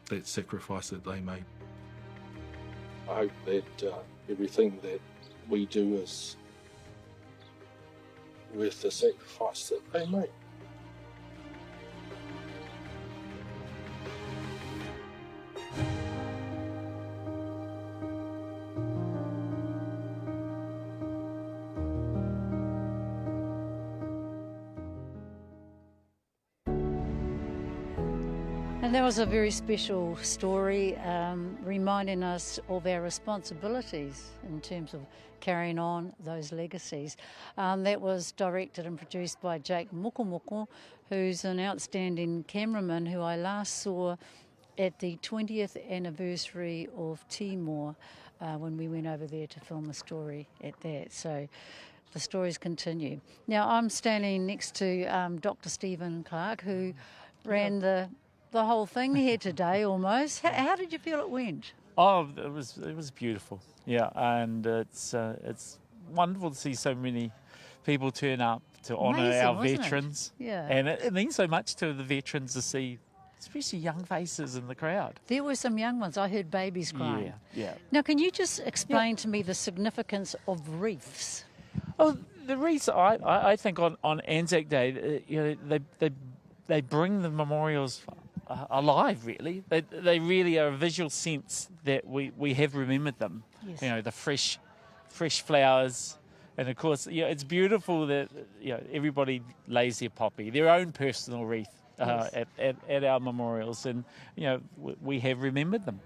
that sacrifice that they made. I hope that everything that we do is worth the sacrifice that they made. And that was a very special story, reminding us of our responsibilities in terms of carrying on those legacies. That was directed and produced by Jake Mokomoko, who's an outstanding cameraman who I last saw at the 20th anniversary of Timor when we went over there to film a story at that. So the stories continue. Now I'm standing next to Dr. Stephen Clark, who ran the whole thing here today almost. How did you feel it went? Oh, it was beautiful. Yeah, and it's wonderful to see so many people turn up to honour our veterans. Yeah. And it means so much to the veterans to see, especially young faces in the crowd. There were some young ones. I heard babies crying. Yeah. Now, can you just explain to me the significance of wreaths? Oh, the wreaths, I think on Anzac Day, they bring the memorials alive, really. They really are a visual sense that we have remembered them. Yes. You know, the fresh flowers, and of course, it's beautiful that everybody lays their poppy, their own personal wreath at our memorials, and we have remembered them.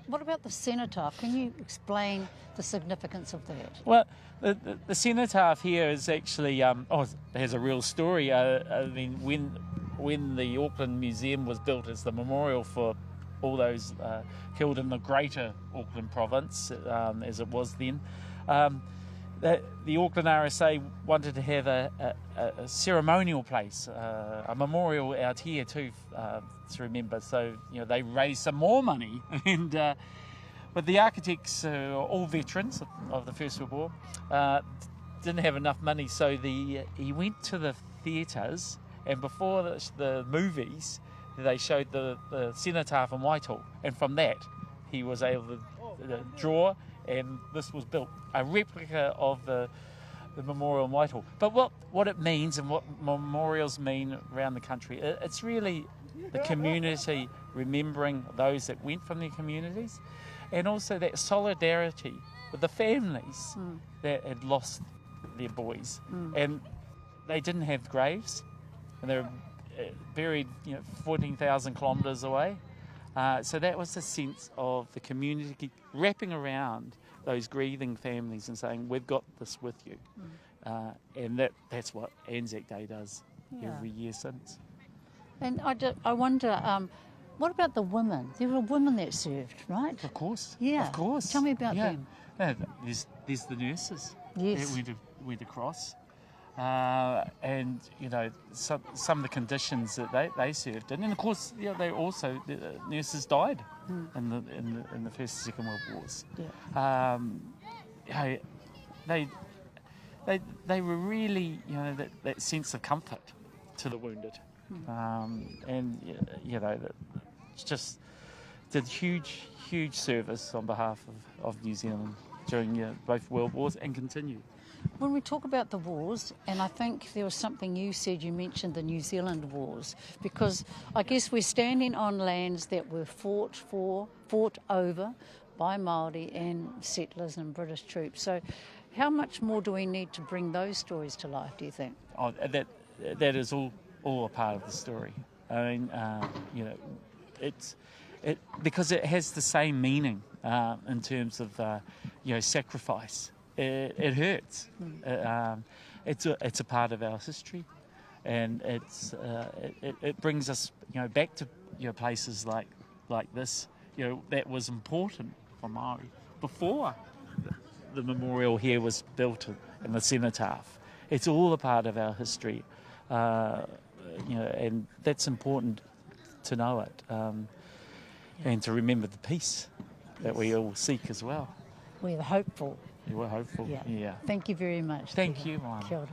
What about the cenotaph? Can you explain the significance of that? Well, the cenotaph here is actually it has a real story. I mean, when the Auckland Museum was built as the memorial for all those killed in the greater Auckland province, as it was then, the Auckland RSA wanted to have a ceremonial place, a memorial out here too, to remember. So they raised some more money, and but the architects, all veterans of the First World War, didn't have enough money. So he went to the theatres, and before the movies, they showed the cenotaph in Whitehall, and from that he was able to draw, and this was built, a replica of the memorial in Whitehall. But what it means and what memorials mean around the country, it's really the community remembering those that went from their communities, and also that solidarity with the families that had lost their boys. And they didn't have graves, and they were buried 14,000 kilometres away. So that was the sense of the community wrapping around those grieving families and saying, we've got this with you. And that's what Anzac Day does every year since. And I wonder, What about the women? There were women that served, right? Of course. Yeah. Of course. Tell me about them. There's the nurses. Yes. That went across. And, you know, some of the conditions that they served in. And, of course, the nurses died in the First and Second World Wars. Yeah. They were really, you know, that sense of comfort to the wounded. And, you know, just did huge service on behalf of New Zealand during both World Wars and continue. When we talk about the wars, and I think there was something you said, you mentioned the New Zealand wars, because I guess we're standing on lands that were fought over by Māori and settlers and British troops. So how much more do we need to bring those stories to life, do you think? Oh, that is all a part of the story. I mean, you know, it's because it has the same meaning in terms of you know, sacrifice. It hurts. It's a part of our history, and it brings us, you know, back to, you know, places like this, you know, that was important for Māori before the memorial here was built in the cenotaph. It's all a part of our history, you know, and that's important to know it, and to remember the peace that we all seek as well. We're hopeful. We're hopeful. Yeah. Thank you very much. Thank you, Māori. Kia ora.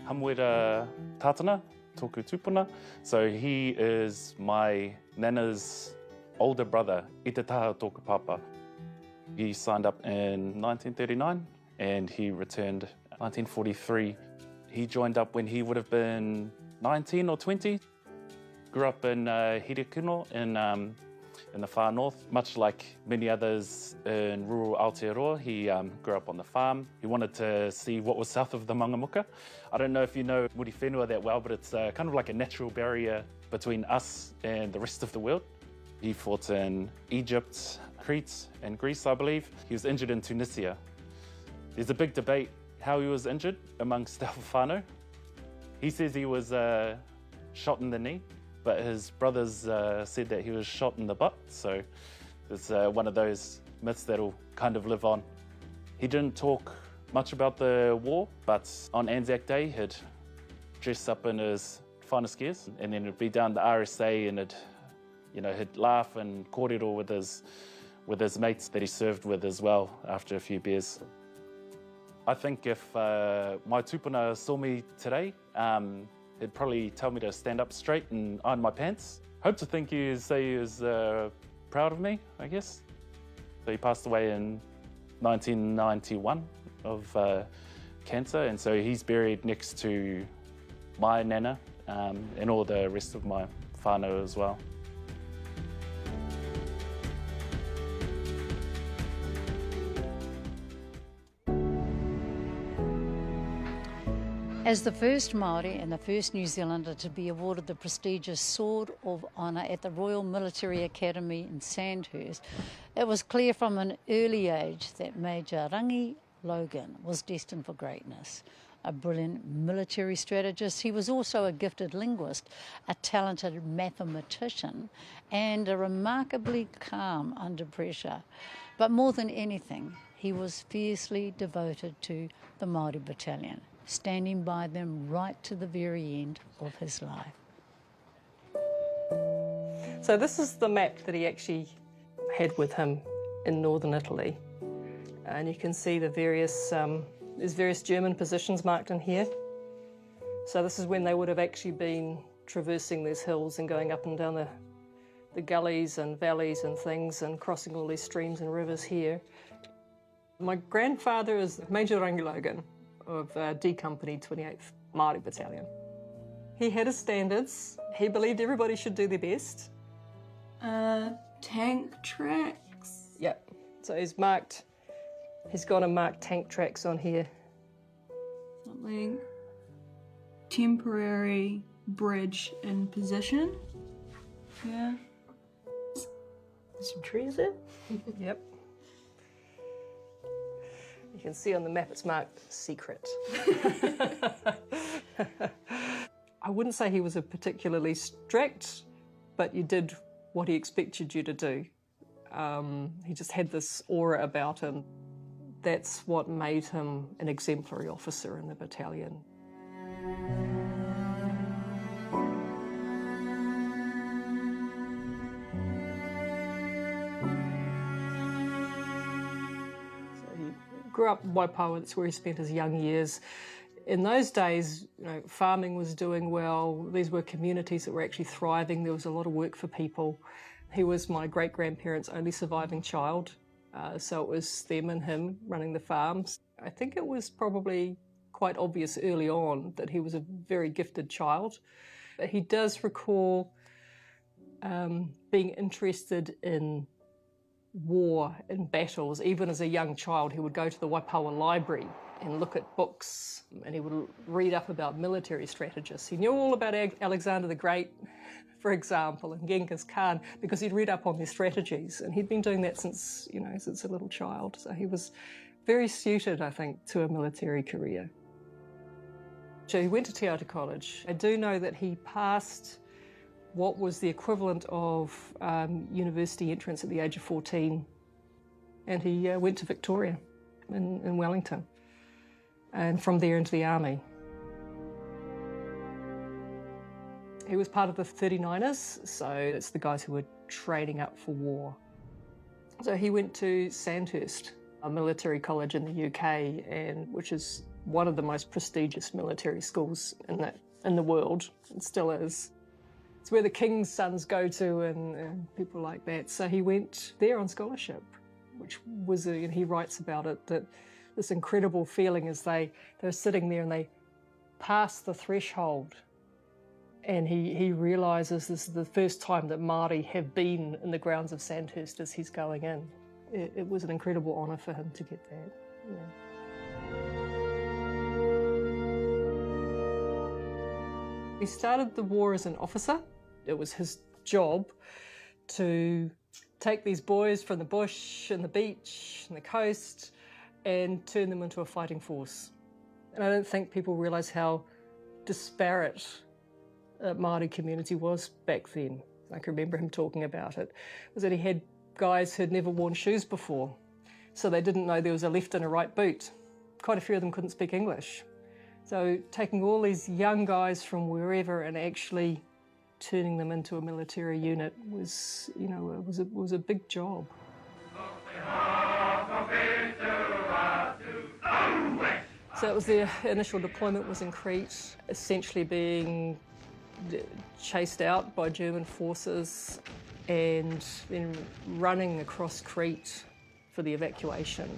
Hamwera Tātana, tōku tūpuna. So he is my nana's older brother, i te taha tōku papa. He signed up in 1939 and he returned 1943. He joined up when he would have been 19 or 20. Grew up in Hirikuno in the far north. Much like many others in rural Aotearoa, he grew up on the farm. He wanted to see what was south of the Mangamuka. I don't know if you know Muri Whenua that well, but it's kind of like a natural barrier between us and the rest of the world. He fought in Egypt, Crete and Greece, I believe. He was injured in Tunisia. There's a big debate how he was injured amongst our whānau. He says he was shot in the knee, but his brothers said that he was shot in the butt, so it's one of those myths that'll kind of live on. He didn't talk much about the war, but on Anzac Day he'd dress up in his finest gears, and then he'd be down the RSA and he'd laugh and kōrero with his mates that he served with as well after a few beers. I think if my tūpuna saw me today, he'd probably tell me to stand up straight and iron my pants. Hope to think he was proud of me, I guess. So he passed away in 1991 of cancer, and so he's buried next to my nana and all the rest of my whānau as well. As the first Māori and the first New Zealander to be awarded the prestigious Sword of Honour at the Royal Military Academy in Sandhurst, it was clear from an early age that Major Rangi Logan was destined for greatness. A brilliant military strategist, he was also a gifted linguist, a talented mathematician, and a remarkably calm under pressure. But more than anything, he was fiercely devoted to the Māori battalion, standing by them right to the very end of his life. So this is the map that he actually had with him in northern Italy. And you can see the there's various German positions marked in here. So this is when they would have actually been traversing these hills and going up and down the gullies and valleys and things and crossing all these streams and rivers here. My grandfather is Major Rangi Logan of D Company 28th Māori Battalion. He had his standards. He believed everybody should do their best. Tank tracks? Yep. So he's got to mark tank tracks on here. Something. Temporary bridge in position. Yeah. There's some trees there. Yep. You can see on the map it's marked secret. I wouldn't say he was a particularly strict, but you did what he expected you to do. He just had this aura about him. That's what made him an exemplary officer in the battalion. So he grew up in Waipawa, that's where he spent his young years. In those days, farming was doing well. These were communities that were actually thriving. There was a lot of work for people. He was my great-grandparents' only surviving child, so it was them and him running the farms. I think it was probably quite obvious early on that he was a very gifted child. But he does recall being interested in war and battles. Even as a young child, he would go to the Waipawa library and look at books, and he would read up about military strategists. He knew all about Alexander the Great, for example, and Genghis Khan, because he'd read up on their strategies, and he'd been doing that since, since a little child. So he was very suited, I think, to a military career. So he went to Te Aute College. I do know that he passed what was the equivalent of university entrance at the age of 14, and he went to Victoria in Wellington, and from there into the army. He was part of the 39ers, so it's the guys who were training up for war. So he went to Sandhurst, a military college in the UK, and which is one of the most prestigious military schools in the world. It still is. It's where the king's sons go to and people like that. So he went there on scholarship, which was, and he writes about it, that this incredible feeling as they were sitting there and they passed the threshold, and he realises this is the first time that Māori have been in the grounds of Sandhurst as he's going in. It was an incredible honour for him to get that. Yeah. He started the war as an officer. It was his job to take these boys from the bush and the beach and the coast and turn them into a fighting force. And I don't think people realise how disparate the Māori community was back then. I can remember him talking about it. Was that he had guys who'd never worn shoes before, so they didn't know there was a left and a right boot. Quite a few of them couldn't speak English. So taking all these young guys from wherever and actually turning them into a military unit was, it was a big job. So it was the initial deployment was in Crete, essentially being chased out by German forces and then running across Crete for the evacuation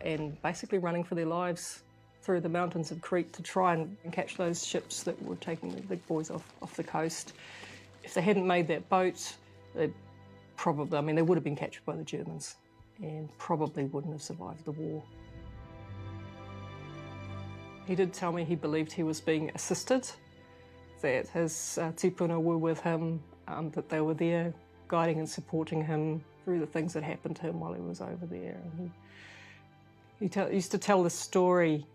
and basically running for their lives through the mountains of Crete to try and catch those ships that were taking the big boys off the coast. If they hadn't made that boat, they would have been captured by the Germans and probably wouldn't have survived the war. He did tell me he believed he was being assisted, that his tupuna were with him, that they were there guiding and supporting him through the things that happened to him while he was over there. And he used to tell the story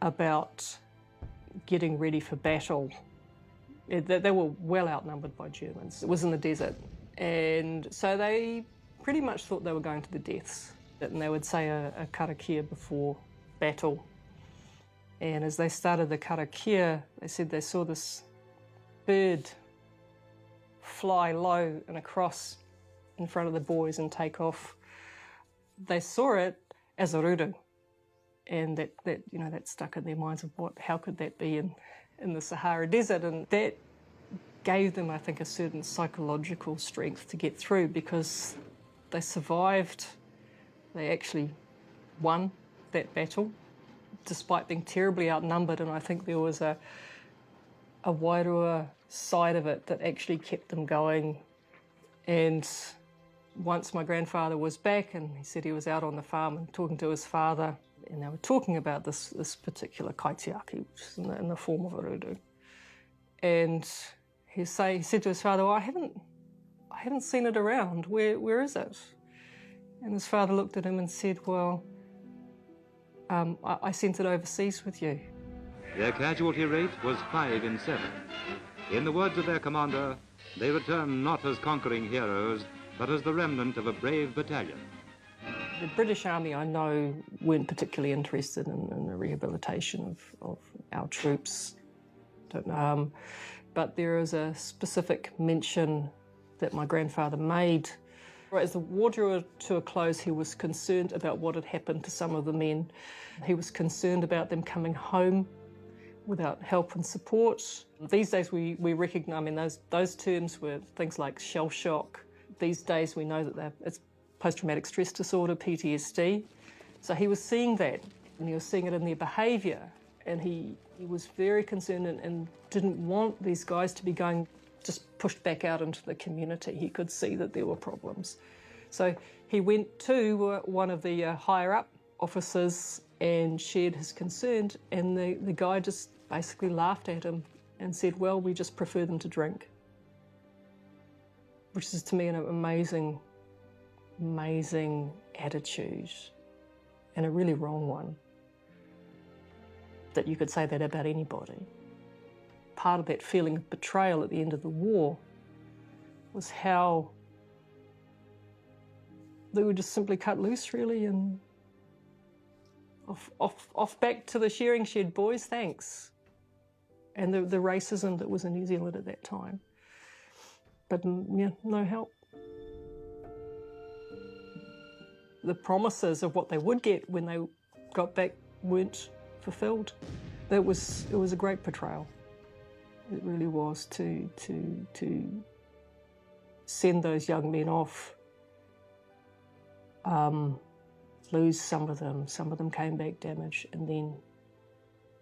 about getting ready for battle. They were well outnumbered by Germans. It was in the desert. And so they pretty much thought they were going to the deaths. And they would say a karakia before battle. And as they started the karakia, they said they saw this bird fly low and across in front of the boys and take off. They saw it as a ruru. And that stuck in their minds of how could that be in the Sahara Desert, and that gave them, I think, a certain psychological strength to get through because they survived. They actually won that battle despite being terribly outnumbered, and I think there was a Wairua side of it that actually kept them going. And once my grandfather was back and he said he was out on the farm and talking to his father, and they were talking about this particular kaitiaki, which is in the form of a ruru. And he said to his father, well, I haven't seen it around. Where is it? And his father looked at him and said, well, I sent it overseas with you. Their casualty rate was 5 in 7. In the words of their commander, they returned not as conquering heroes, but as the remnant of a brave battalion. The British Army, I know, weren't particularly interested in the rehabilitation of our troops. Don't know. But there is a specific mention that my grandfather made. As the war drew to a close, he was concerned about what had happened to some of the men. He was concerned about them coming home without help and support. These days we recognise, I mean, those terms were things like shell shock. These days we know that it's post-traumatic stress disorder, PTSD. So he was seeing that, and he was seeing it in their behaviour, and he was very concerned and didn't want these guys to be going just pushed back out into the community. He could see that there were problems. So he went to one of the higher-up officers and shared his concern, and the guy just basically laughed at him and said, well, we just prefer them to drink. Which is, to me, an amazing attitude, and a really wrong one, that you could say that about anybody. Part of that feeling of betrayal at the end of the war was how they were just simply cut loose, really, and off back to the shearing shed, boys, thanks. And the racism that was in New Zealand at that time. But yeah, no help. The promises of what they would get when they got back weren't fulfilled. It was a great betrayal. It really was, to send those young men off, lose some of them came back damaged, and then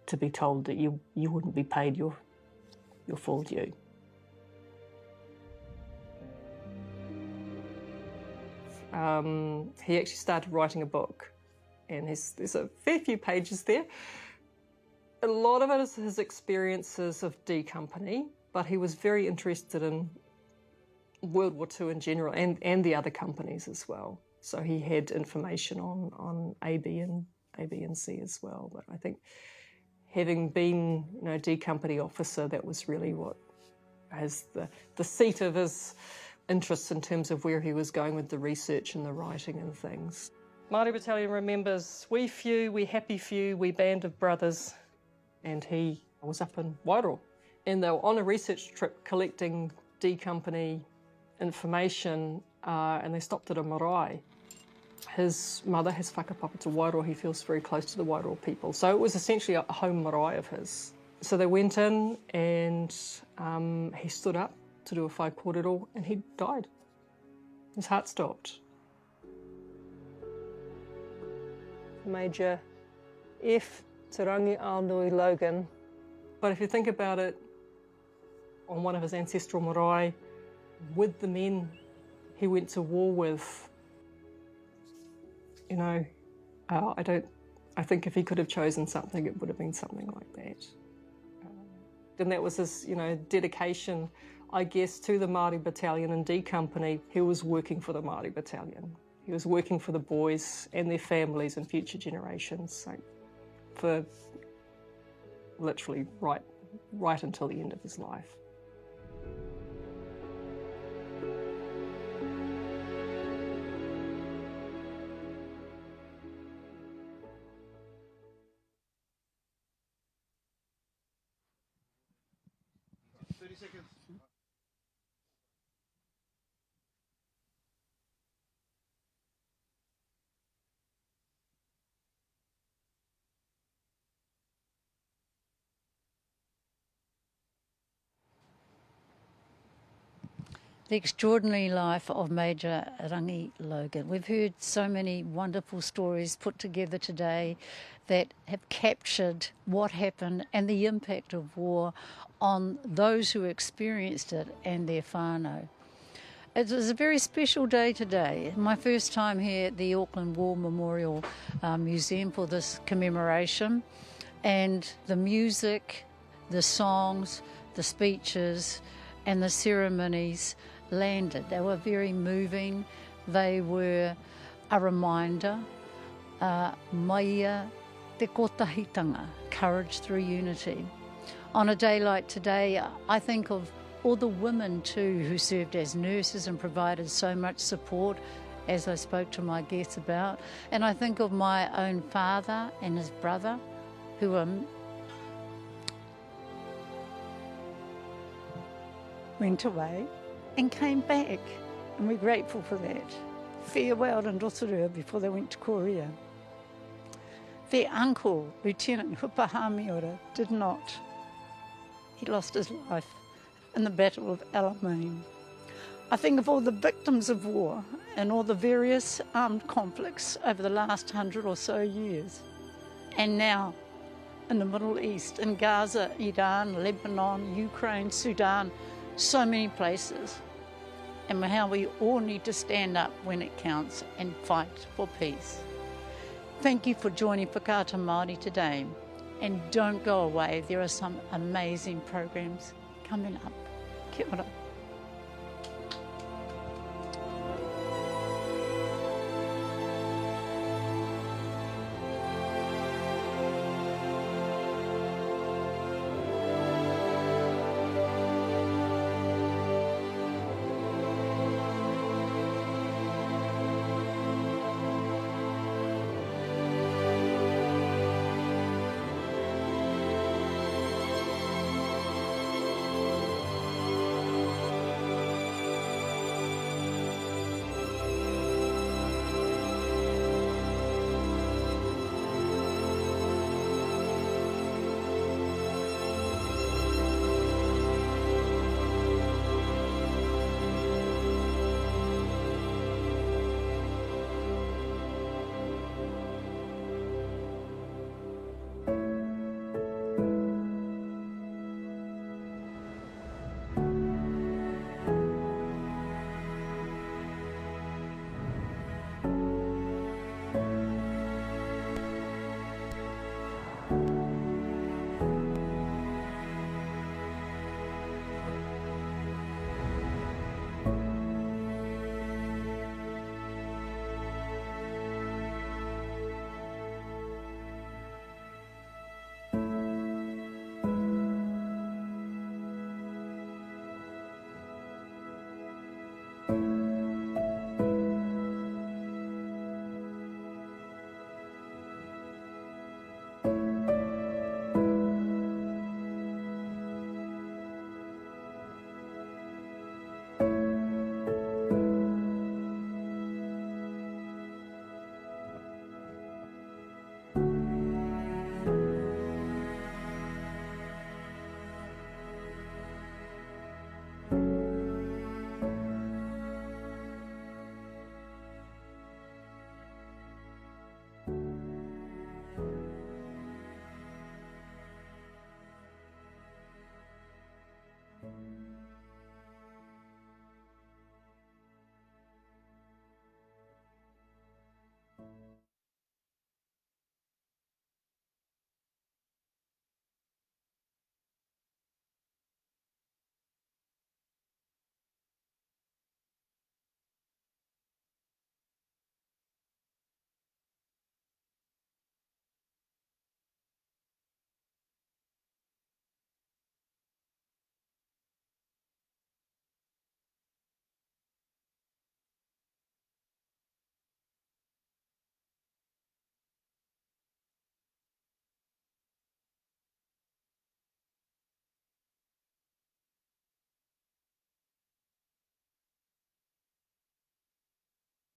to be told that you wouldn't be paid your full due. He actually started writing a book, and there's a fair few pages there. A lot of it is his experiences of D Company, but he was very interested in World War II in general, and the other companies as well. So he had information on A, B and C as well. But I think having been, D Company officer, that was really what has the seat of his interests in terms of where he was going with the research and the writing and things. Māori Battalion remembers we few, we happy few, we band of brothers. And he was up in Wairoa. And they were on a research trip collecting D Company information, and they stopped at a marae. His mother has whakapapa to Wairoa. He feels very close to the Wairoa people. So it was essentially a home marae of his. So they went in, and he stood up to do a whai kōrero, and he died. His heart stopped. Major F. to Rangi Logan. But if you think about it, on one of his ancestral marae, with the men he went to war with, I think if he could have chosen something, it would have been something like that. And that was his, dedication, I guess, to the Māori Battalion and D Company. He was working for the Māori Battalion. He was working for the boys and their families and future generations, for literally right until the end of his life. The extraordinary life of Major Rangi Logan. We've heard so many wonderful stories put together today that have captured what happened and the impact of war on those who experienced it and their whānau. It was a very special day today. My first time here at the Auckland War Memorial Museum for this commemoration, and the music, the songs, the speeches and the ceremonies landed. They were very moving. They were a reminder, Māia Te Kotahitanga, courage through unity. On a day like today, I think of all the women too who served as nurses and provided so much support, as I spoke to my guests about. And I think of my own father and his brother who went away and came back, and we're grateful for that. Farewell in Rotorua before they went to Korea. Their uncle, Lieutenant Hupahamiora, did not. He lost his life in the Battle of Alamein. I think of all the victims of war and all the various armed conflicts over the last 100 or so years. And now, in the Middle East, in Gaza, Iran, Lebanon, Ukraine, Sudan, so many places. And how we all need to stand up when it counts and fight for peace. Thank you for joining Whakaata Māori today. And don't go away, there are some amazing programs coming up. Kia ora.